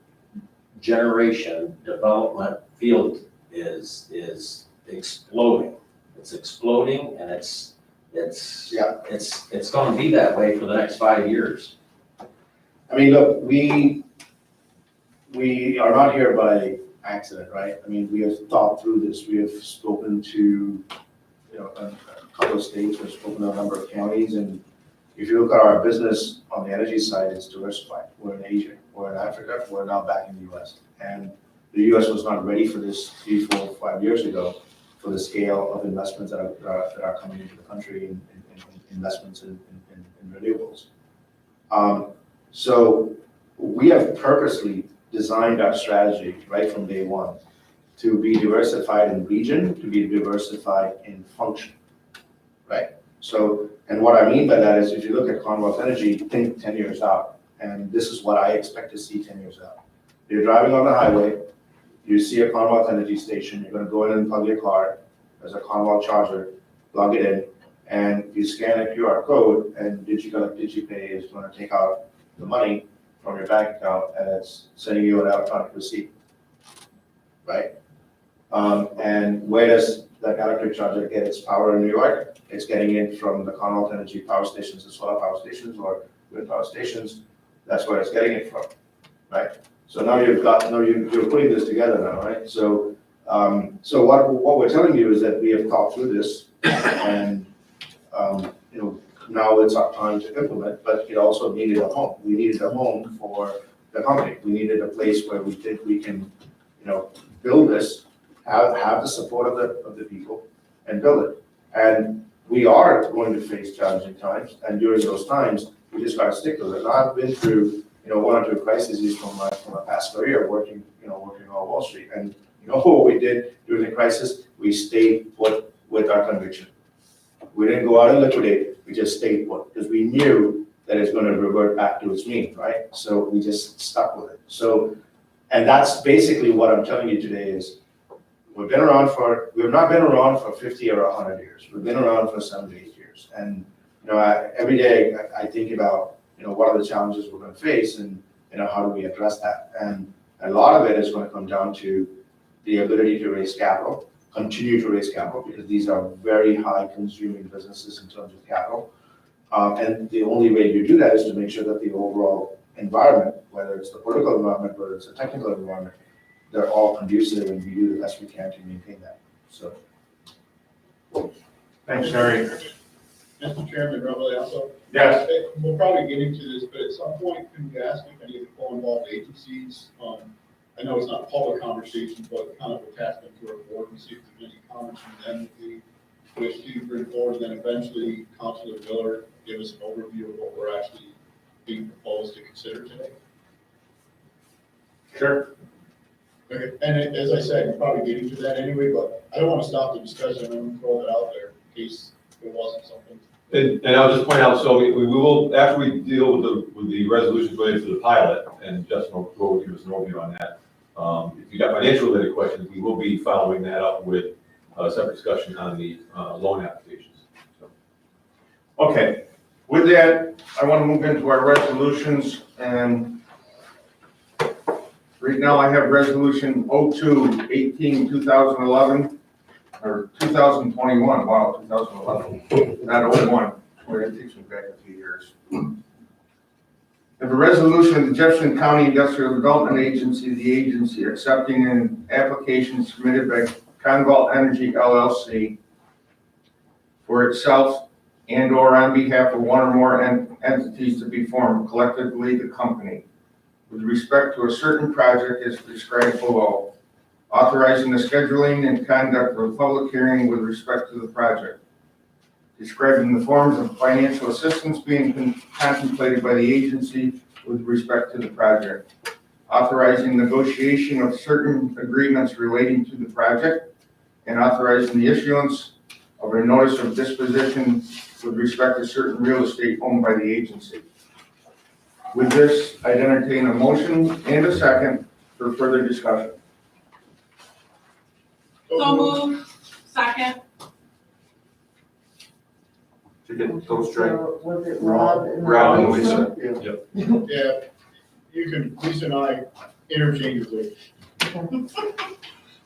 generation development field is exploding. It's exploding, and it's going to be that way for the next 5 years. I mean, look, we are not here by accident, right? I mean, we have thought through this. We have spoken to, a couple of states, we've spoken to a number of counties, and if you look at our business on the energy side, it's diversified. We're in Asia, we're in Africa, we're now back in the US. And the US was not ready for this 3, 4, 5 years ago for the scale of investments that are coming into the country in investments in renewables. So we have purposely designed our strategy right from day one to be diversified in region, to be diversified in function, right? So, and what I mean by that is if you look at Conval Energy, think 10 years out, and this is what I expect to see 10 years out. You're driving on the highway, you see a Conval Energy station, you're gonna go in and plug your car, there's a Conval charger, plug it in, and you scan a QR code, and DigiPay is gonna take out the money from your bank account, and it's sending you an electronic receipt, right? And where does that electric charger get its power in New York? It's getting it from the Conval Energy power stations, the solar power stations, or wind power stations. That's where it's getting it from, right? So now you're putting this together now, right? So, so what we're telling you is that we have thought through this, and now it's our time to implement. But it also needed a home. We needed a home for the company. We needed a place where we think we can, build this, have the support of the people, and build it. And we are going to face challenging times, and during those times, we just got to stick with it. And I've been through, 1 or 2 crises from my past career working on Wall Street. And what we did during the crisis? We stayed put with our conviction. We didn't go out and liquidate. We just stayed put because we knew that it's going to revert back to its mean, right? So we just stuck with it. So, and that's basically what I'm telling you today is we've not been around for 50 or 100 years. We've been around for 7 to 8 years. And, every day I think about, what are the challenges we're going to face and, how do we address that? And a lot of it is going to come down to the ability to raise capital, continue to raise capital, because these are very high consuming businesses in terms of capital. And the only way you do that is to make sure that the overall environment, whether it's the political environment, whether it's the technical environment, they're all conducive and we do the best we can to maintain that, so. Thanks, Harry. Mr. Chairman, Reverend also. Yes. We'll probably get into this, but at some point, can you ask if any of the co-involved agencies, I know it's not a public conversation, but kind of a task to our board and see if there's any comments from them that we wish to bring forward, and then eventually Councilor Miller give us an overview of what we're actually being proposed to consider today. Sure. Okay, and as I said, we're probably getting to that anyway, but I don't want to stop the discussion, I'm going to throw that out there in case it wasn't something. And I'll just point out, so we will, after we deal with the resolutions related to the pilot, and Justin will give us an overview on that. If you got financial related questions, we will be following that up with a separate discussion on the loan applications. So. Okay, with that, I want to move into our resolutions, and right now I have resolution 02-18-2011, or 2021, wow, 2011, not 01, it takes me back a few years. If a resolution of the Jefferson County Industrial Development Agency, the agency accepting an application submitted by Conval Energy LLC for itself and/or on behalf of one or more entities to be formed, collectively the company, with respect to a certain project as described below, authorizing the scheduling and conduct of a public hearing with respect to the project, describing the forms of financial assistance being contemplated by the agency with respect to the project, authorizing negotiation of certain agreements relating to the project, and authorizing the issuance of a notice of disposition with respect to certain real estate owned by the agency. With this, I'd entertain a motion and a second for further discussion. So moved. Second. To get those straight. So was it Rob and Rob and Lisa? Lisa. Yeah, you can, Lisa and I interchangeably.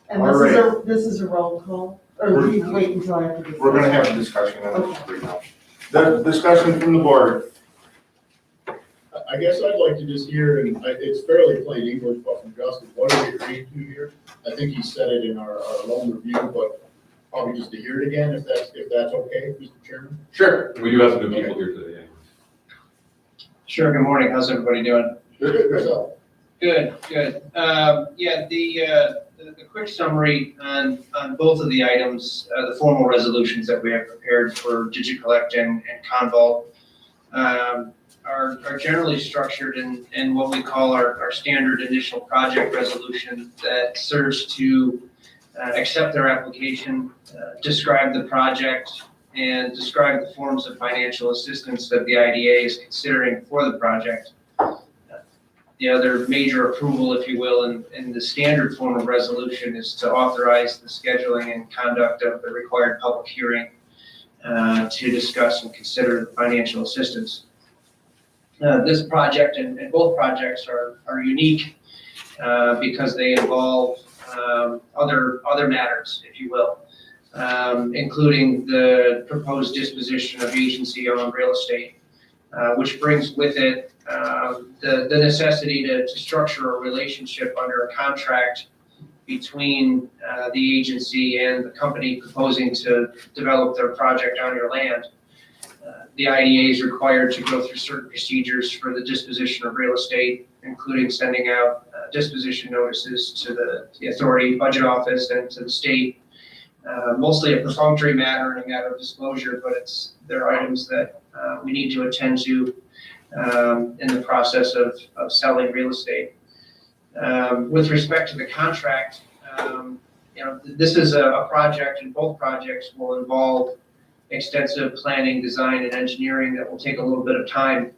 And All this is a roll call, or do you wait until after this? We're gonna have a discussion on this right now. The discussion from the board. I guess I'd like to just hear, and it's fairly plain English, but from Justin, what are we agreeing to here? I think he said it in our loan review, but probably just to hear it again, if that's okay, Mr. Chairman. Sure. We do have some new people here today. Sure, good morning, how's everybody doing? Yourself. Good, good. Yeah, the quick summary on both of the items, the formal resolutions that we have prepared for DigiCollect and Conval, are generally structured in what we call our standard initial project resolution that serves to accept their application, describe the project, and describe the forms of financial assistance that the IDA is considering for the project. The other major approval, if you will, in the standard form of resolution is to authorize the scheduling and conduct of the required public hearing to discuss and consider the financial assistance. This project and both projects are unique because they involve other matters, if you will, including the proposed disposition of agency-owned real estate, which brings with it the necessity to structure a relationship under a contract between the agency and the company proposing to develop their project on your land. The IDA is required to go through certain procedures for the disposition of real estate, including sending out disposition notices to the authority budget office and to the state. Mostly a perfunctory matter and a matter of disclosure, but there are items that we need to attend to in the process of selling real estate. With respect to the contract, this is a project, and both projects will involve extensive planning, design, and engineering that will take a little bit of time,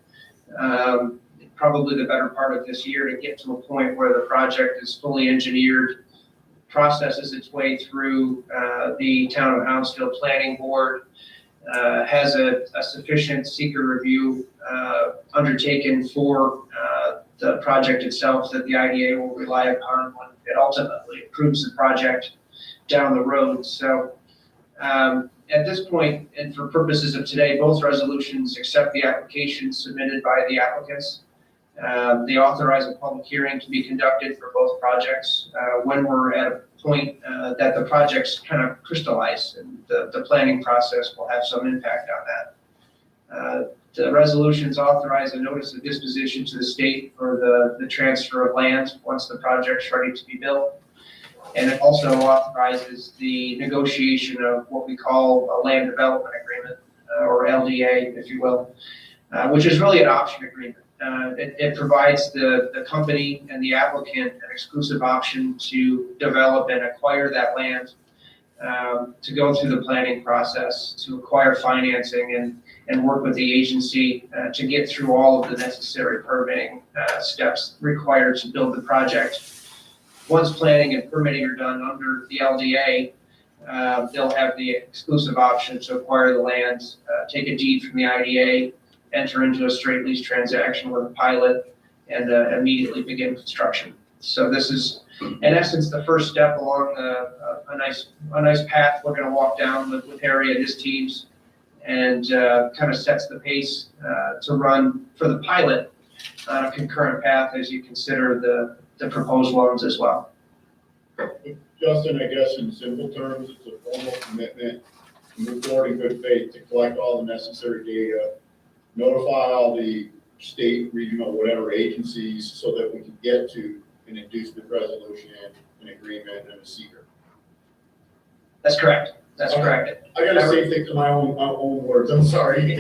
probably the better part of this year, to get to a point where the project is fully engineered, processes its way through the Town of Houndsville Planning Board, has a sufficient seeker review undertaken for the project itself that the IDA will rely upon when it ultimately approves the project down the road. So at this point, and for purposes of today, both resolutions accept the application submitted by the applicants They authorize a public hearing to be conducted for both projects when we're at a point that the projects kind of crystallize, and the planning process will have some impact on that. The resolutions authorize a notice of disposition to the state for the transfer of land once the project's ready to be built. And it also authorizes the negotiation of what we call a land development agreement, or LDA, if you will, which is really an option agreement. It provides the company and the applicant an exclusive option to develop and acquire that land, to go through the planning process, to acquire financing and work with the agency to get through all of the necessary permitting steps required to build the project. Once planning and permitting are done under the LDA, they'll have the exclusive option to acquire the land, take a deed from the IDA, enter into a straight lease transaction with a pilot, and immediately begin construction. So this is, in essence, the first step along a nice path we're going to walk down with Harry and his teams, and kind of sets the pace to run for the pilot on a concurrent path as you consider the proposed loans as well. Justin, I guess in simple terms, it's a formal commitment to move forward in good faith to collect all the necessary data, notify all the state, regional, whatever agencies so that we can get to an inducement resolution, an agreement, and a seeker. That's correct. That's Okay. correct. I gotta say things in my own words, I'm sorry.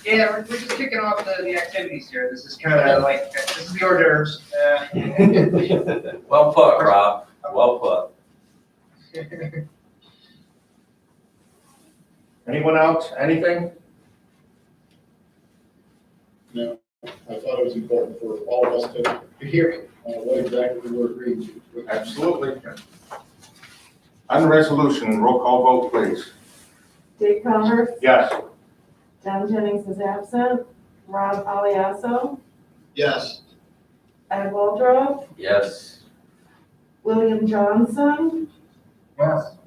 Yeah, we're just kicking off the activities here. This is kind of like, this is the hors d'oeuvres. Well put, Rob, well put. Anyone else, anything? No, I thought it was important for all of us to hear what exactly we're agreeing to. Absolutely. On the resolution, roll call vote, please. Dave Calvert, Yes. John Jennings is absent. Rob Aliasso, Yes. Ed Waldrop, Yes. William Johnson, Yes.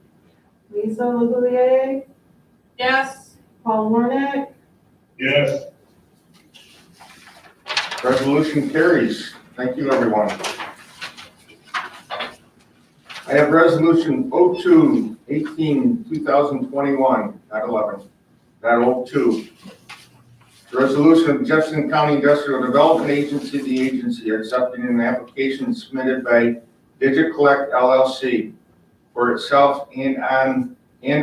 Lisa Lavoulier, Yes. Paul Warnick, Yes. Resolution carries. Thank you, everyone. I have resolution 02-18-2021, not 11, not 02. The resolution of Jefferson County Industrial Development Agency, the agency accepting an application submitted by DigiCollect LLC for itself and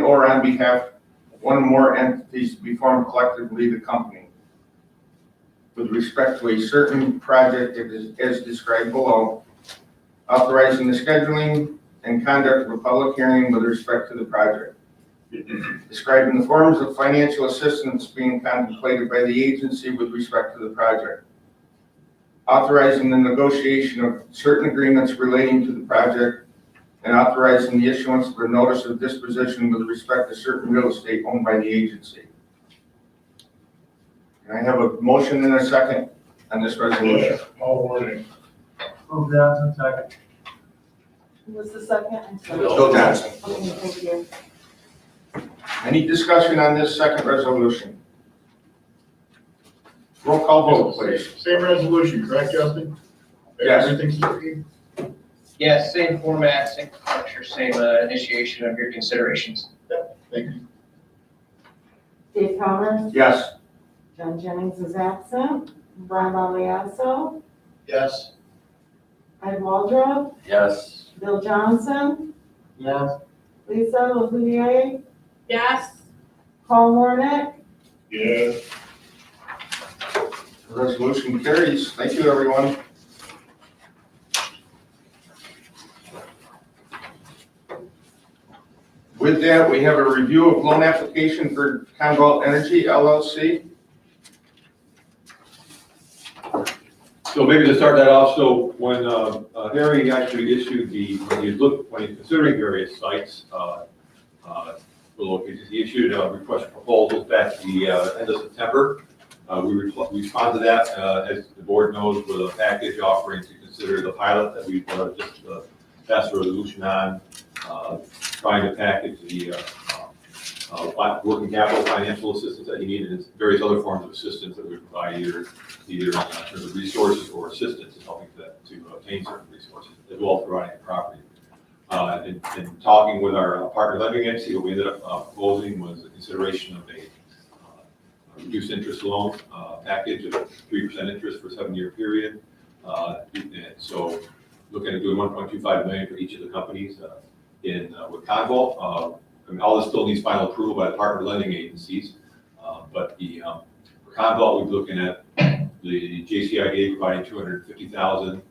or on behalf of one or more entities to be formed collectively the company, with respect to a certain project as described below, authorizing the scheduling and conduct of a public hearing with respect to the project, describing the forms of financial assistance being contemplated by the agency with respect to the project, authorizing the negotiation of certain agreements relating to the project, and authorizing the issuance of a notice of disposition with respect to certain real estate owned by the agency. Can I have a motion and a second on this resolution? Paul Warnick. Move Johnson, second. who was the second? I'm sorry. Bill Johnson. Okay, thank you. Any discussion on this second resolution? Roll call vote, please. Same resolution, correct, Justin? Yes. Everything's the same? Yeah, same format, same structure, same initiation of your considerations. Thank you. Dave Calvert, Yes. John Jennings is absent. Rob Aliasso, Yes. Ed Waldrop, Yes. Bill Johnson, Yes. Lisa Lavoulier, Yes. Paul Warnick, Yes. The resolution carries. Thank you, everyone. With that, we have a review of loan application for Conval Energy LLC. So maybe to start that off, so when Harry actually issued when he's considering various sites for locations, he issued a request for proposals back at the end of September. We responded to that, as the board knows, with a package offering to consider the pilot that we've just passed a resolution on, trying to package the working capital financial assistance that you need, and various other forms of assistance that we provide either in terms of resources or assistance in helping to obtain certain resources, as well as providing property. In talking with our partner lending agency, what we ended up proposing was a consideration of a reduced interest loan package of 3% interest for a 7-year period. And so looking at doing 1.25 million for each of the companies with Conval. I mean, all this still needs final approval by the partner lending agencies, but for Conval, we'll be looking at the JCIDA providing 250,000,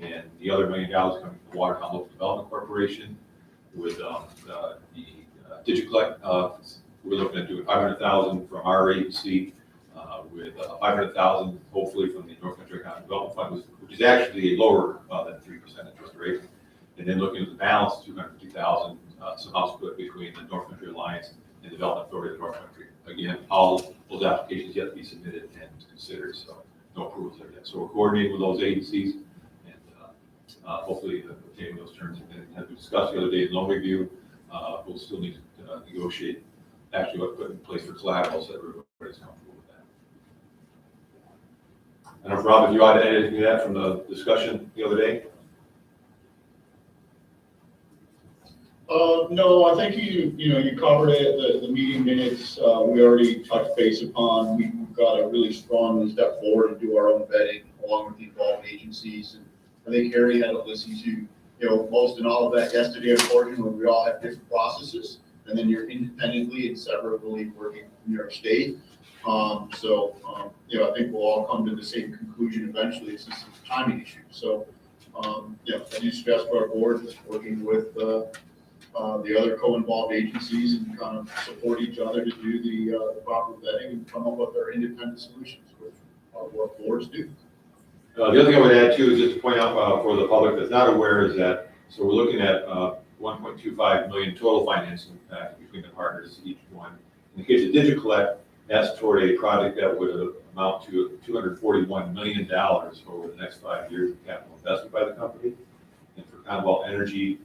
and the other $1 million coming from the Watertown Local Development Corporation. With the DigiCollect, we're looking at doing 500,000 from our agency, with 500,000 hopefully from the North Country Economic Development Fund, which is actually a lower than 3% interest rate. And then looking at the balance, 250,000 somehow split between the North Country Alliance and Development Authority of the North Country. Again, all those applications yet to be submitted and considered, so no approvals there yet. So we're coordinating with those agencies and hopefully obtaining those terms. And as we discussed the other day in loan review, we'll still need to negotiate actually what to put in place for collateral so that everybody's comfortable with that. I don't know, Rob, if you want to add anything to that from the discussion the other day? No, I think you covered it, the meeting minutes, we already touched base upon. We've got to really strongly step forward and do our own vetting along with the involved agencies. And I think Harry had to listen to, most and all of that yesterday, unfortunately, we all have different processes. And then you're independently and separately working in your state. I think we'll all come to the same conclusion eventually. It's just a timing issue. So, as you stressed, our board is working with the other co-involved agencies and kind of support each other to do the proper vetting and come up with our independent solutions, which our work boards do. The other thing I would add too is just to point out for the public that's not aware is that, so we're looking at 1.25 million total financing between the partners, each one. In the case of DigiCollect, that's toward a project that would amount to $241 million over the next 5 years of capital investment by the company. And for Conval Energy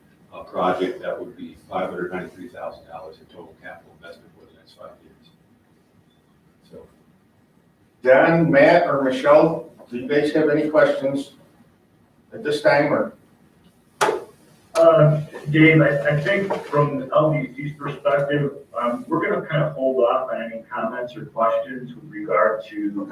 project, that would be $593,000 in total capital investment for the next 5 years. So, Don, Matt, or Michelle, do you guys have any questions at this time, or? Dave, I think from the LDC's perspective, we're going to kind of hold off on any comments or questions with regard to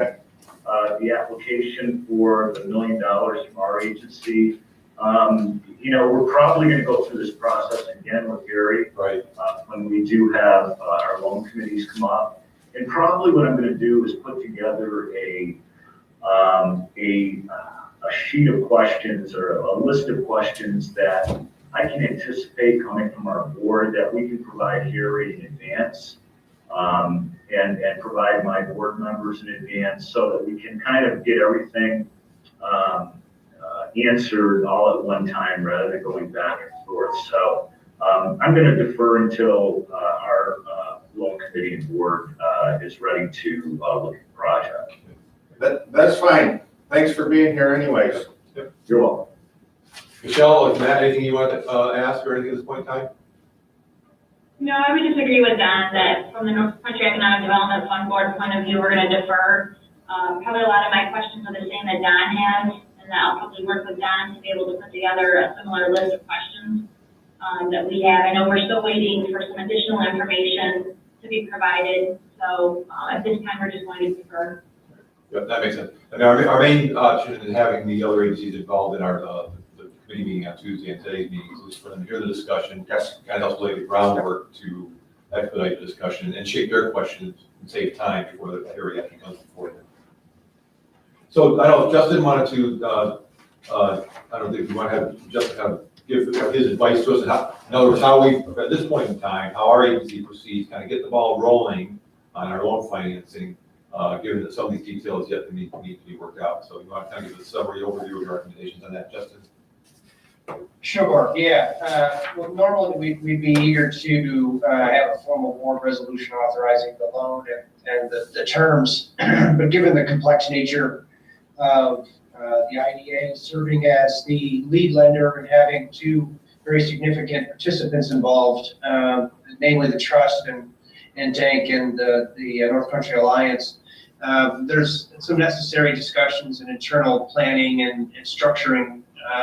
the application for the $1 million from our agency. We're probably going to go through this process again with Gary. right. When we do have our loan committees come up. And probably what I'm going to do is put together a sheet of questions or a list of questions that I can anticipate coming from our board that we can provide Gary in advance, and provide my board members in advance so that we can kind of get everything answered all at one time rather than going back and forth. So I'm going to defer until our loan committee and board is ready to look at the project. That's fine. Thanks for being here anyways. You're welcome. Michelle, or Matt, anything you want to ask or anything at this point in time? No, I would just agree with Don that from the North Country Economic Development Fund Board point of view, we're going to defer. Probably a lot of my questions are the same that Don has, and that I'll probably work with Don to be able to put together a similar list of questions that we have. I know we're still waiting for some additional information to be provided, so at this time we're just going to defer. Yep, that makes sense. And our main option in having the other agencies involved in our the committee meeting on Tuesday and today's meetings is for them to hear the discussion, kind of helps lay the groundwork to expedite the discussion and shape their questions and save time before the hearing actually comes before them. So I don't know, Justin wanted to, I don't think you want to have Justin kind of give his advice to us, and how, in other words, how we, at this point in time, how our agency proceeds, kind of get the ball rolling on our loan financing, given that some of these details yet need to be worked out. So you want to kind of give a summary overview of your recommendations on that, Justin? Sure, yeah. Well, normally we'd be eager to have a formal board resolution authorizing the loan and the terms, but given the complex nature of the IDA serving as the lead lender and having two very significant participants involved, namely the trust and Dank and the North Country Alliance. There's some necessary discussions and internal planning and structuring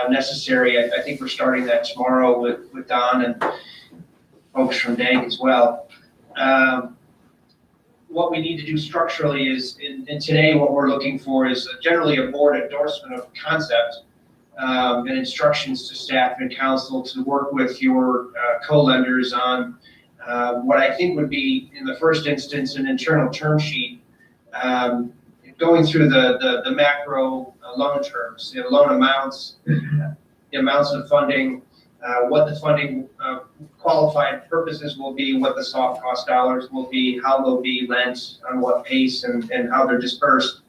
necessary. I think we're starting that tomorrow with Don and folks from Dank as well. What we need to do structurally is, and today what we're looking for is generally a board endorsement of concept and instructions to staff and council to work with your co-lenders on what I think would be, in the first instance, an internal term sheet, going through the macro loan terms, the loan amounts, the amounts of funding, what the funding qualified purposes will be, what the soft cost dollars will be, how they'll be lent, on what pace, and how they're dispersed.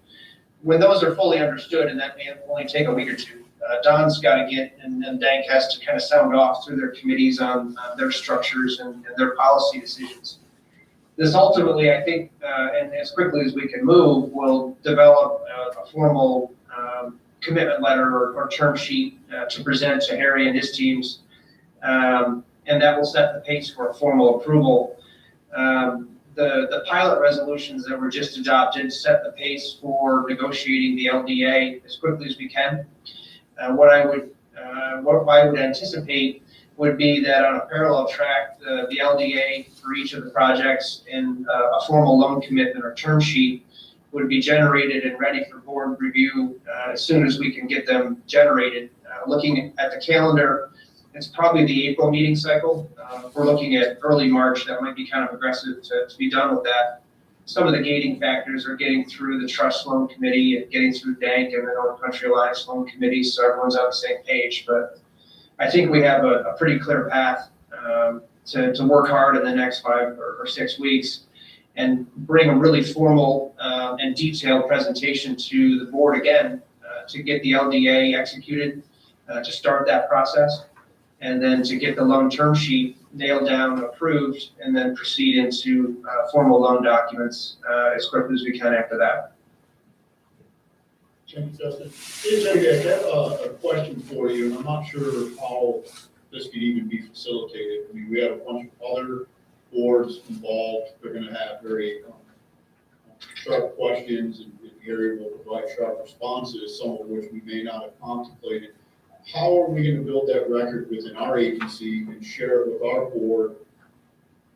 When those are fully understood, and that may only take a week or two, Don's got to get, and Dank has to kind of sound off through their committees on their structures and their policy decisions. This ultimately, I think, and as quickly as we can move, will develop a formal commitment letter or term sheet to present to Harry and his teams, and that will set the pace for a formal approval. The pilot resolutions that were just adopted set the pace for negotiating the LDA as quickly as we can. What I would anticipate would be that on a parallel track, the LDA for each of the projects and a formal loan commitment or term sheet would be generated and ready for board review as soon as we can get them generated. Looking at the calendar, it's probably the April meeting cycle. If we're looking at early March, that might be kind of aggressive to be done with that. Some of the gating factors are getting through the trust loan committee and getting through Dank and the North Country Alliance loan committee, so everyone's on the same page. But I think we have a pretty clear path to work hard in the next 5 or 6 weeks and bring a really formal and detailed presentation to the board again to get the LDA executed, to start that process, and then to get the loan term sheet nailed down, approved, and then proceed into formal loan documents as quickly as we can after that. Thank you, Justin. I have a question for you, and I'm not sure how this could even be facilitated. I mean, we have a bunch of other boards involved. They're going to have very sharp questions, and Gary will provide sharp responses, some of which we may not have contemplated. How are we going to build that record within our agency and share it with our board,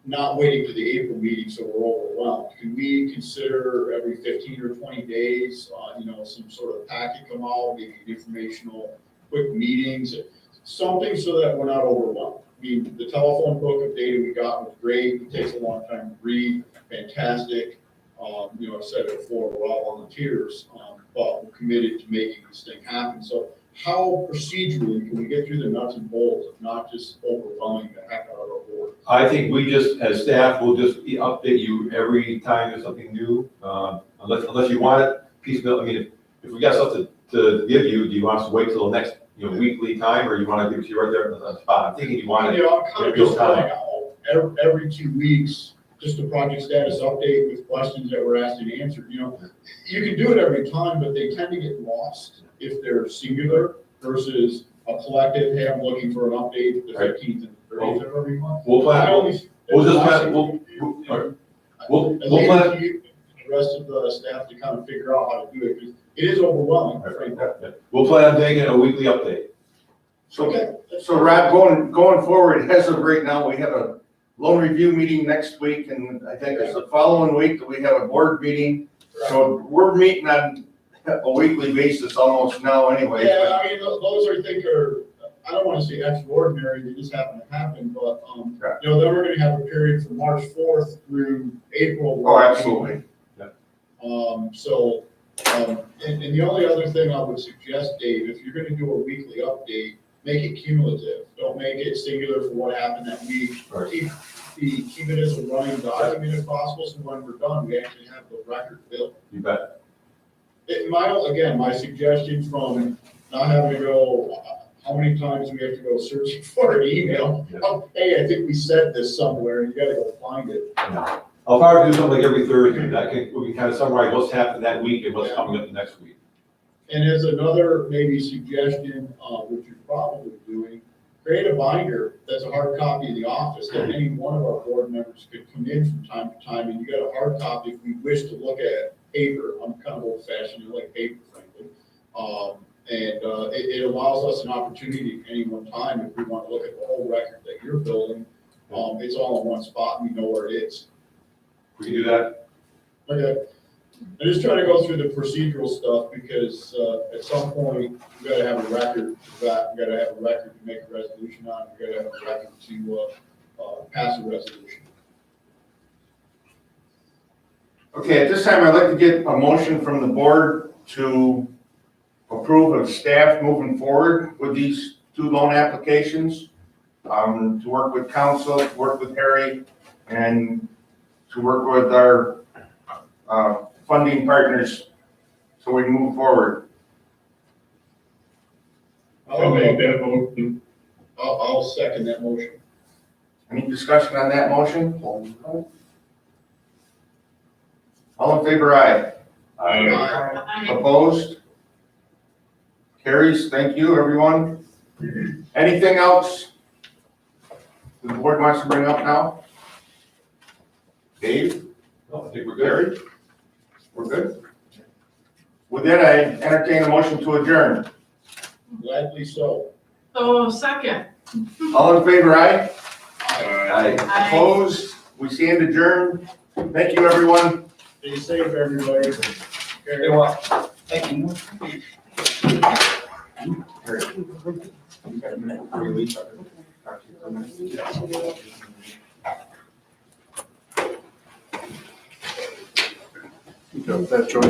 not waiting for the April meeting so we're overwhelmed? Can we consider every 15 or 20 days, some sort of packet come out, maybe informational, quick meetings, something so that we're not overwhelmed? I mean, the telephone book of data we got was great. It takes a long time to read, fantastic. I've said it before, we're all volunteers, but we're committed to making this thing happen. So how procedurally can we get through the nuts and bolts of not just overwhelming the heck out of our board? I think we just, as staff, will just update you every time there's something new, unless you want it piecemeal. I mean, if we got something to give you, do you want us to wait till the next, weekly time, or you want to give it to you right there on the spot? I'm thinking you want it. I'm kind of just going every 2 weeks, just a project status update with questions that were asked and answered. You can do it every time, but they tend to get lost if they're singular versus a collective. Hey, I'm looking for an update the 15th and 30th of every month. We'll plan. We'll plan. The rest of the staff to kind of figure out how to do it, because it is overwhelming. We'll plan on taking a weekly update. So Rob, going forward, as of right now, we have a loan review meeting next week, and I think it's the following week that we have a board meeting. So we're meeting on a weekly basis almost now anyway. Yeah, I mean, those I think are, I don't want to say extraordinary, they just happen to happen, but, then we're going to have a period from March 4th through April. Oh, absolutely. And the only other thing I would suggest, Dave, if you're going to do a weekly update, make it cumulative. Don't make it singular for what happened that week. Right. Keep it as a running document if possible, so when we're done, we actually have the record built. You bet. My suggestion from not having to go, how many times do we have to go searching for an email? Oh, hey, I think we said this somewhere, and you gotta go find it. I'll probably do something like every Thursday. We can kind of summarize what's happened that week and what's coming up the next week. And as another maybe suggestion, which you're probably doing, create a binder that's a hard copy in the office that any one of our board members could come in from time to time, and you got a hard copy if we wish to look at paper. I'm kind of old fashioned, I like paper, frankly. It allows us an opportunity at any one time, if we want to look at the whole record that you're building, it's all in one spot, and we know where it is. We can do that. Okay. I'm just trying to go through the procedural stuff because at some point, we gotta have a record for that. We gotta have a record to make a resolution on. We gotta have a record to pass a resolution. Okay, at this time, I'd like to get a motion from the board to approve of staff moving forward with these 2 loan applications, to work with council, to work with Harry, and to work with our funding partners so we move forward. I'll make that motion. I'll second that motion. Any discussion on that motion? All in favor, aye. Opposed? Carries. Thank you, everyone. Anything else the board wants to bring up now? Dave? No, I think we're good. Gary? We're good? With that, I entertain a motion to adjourn. Gladly so. Oh, second. All in favor, aye? Aye. Opposed? We stand adjourned. Thank you, everyone. Stay safe, everybody. Stay well. Thank you. You got that, Joy?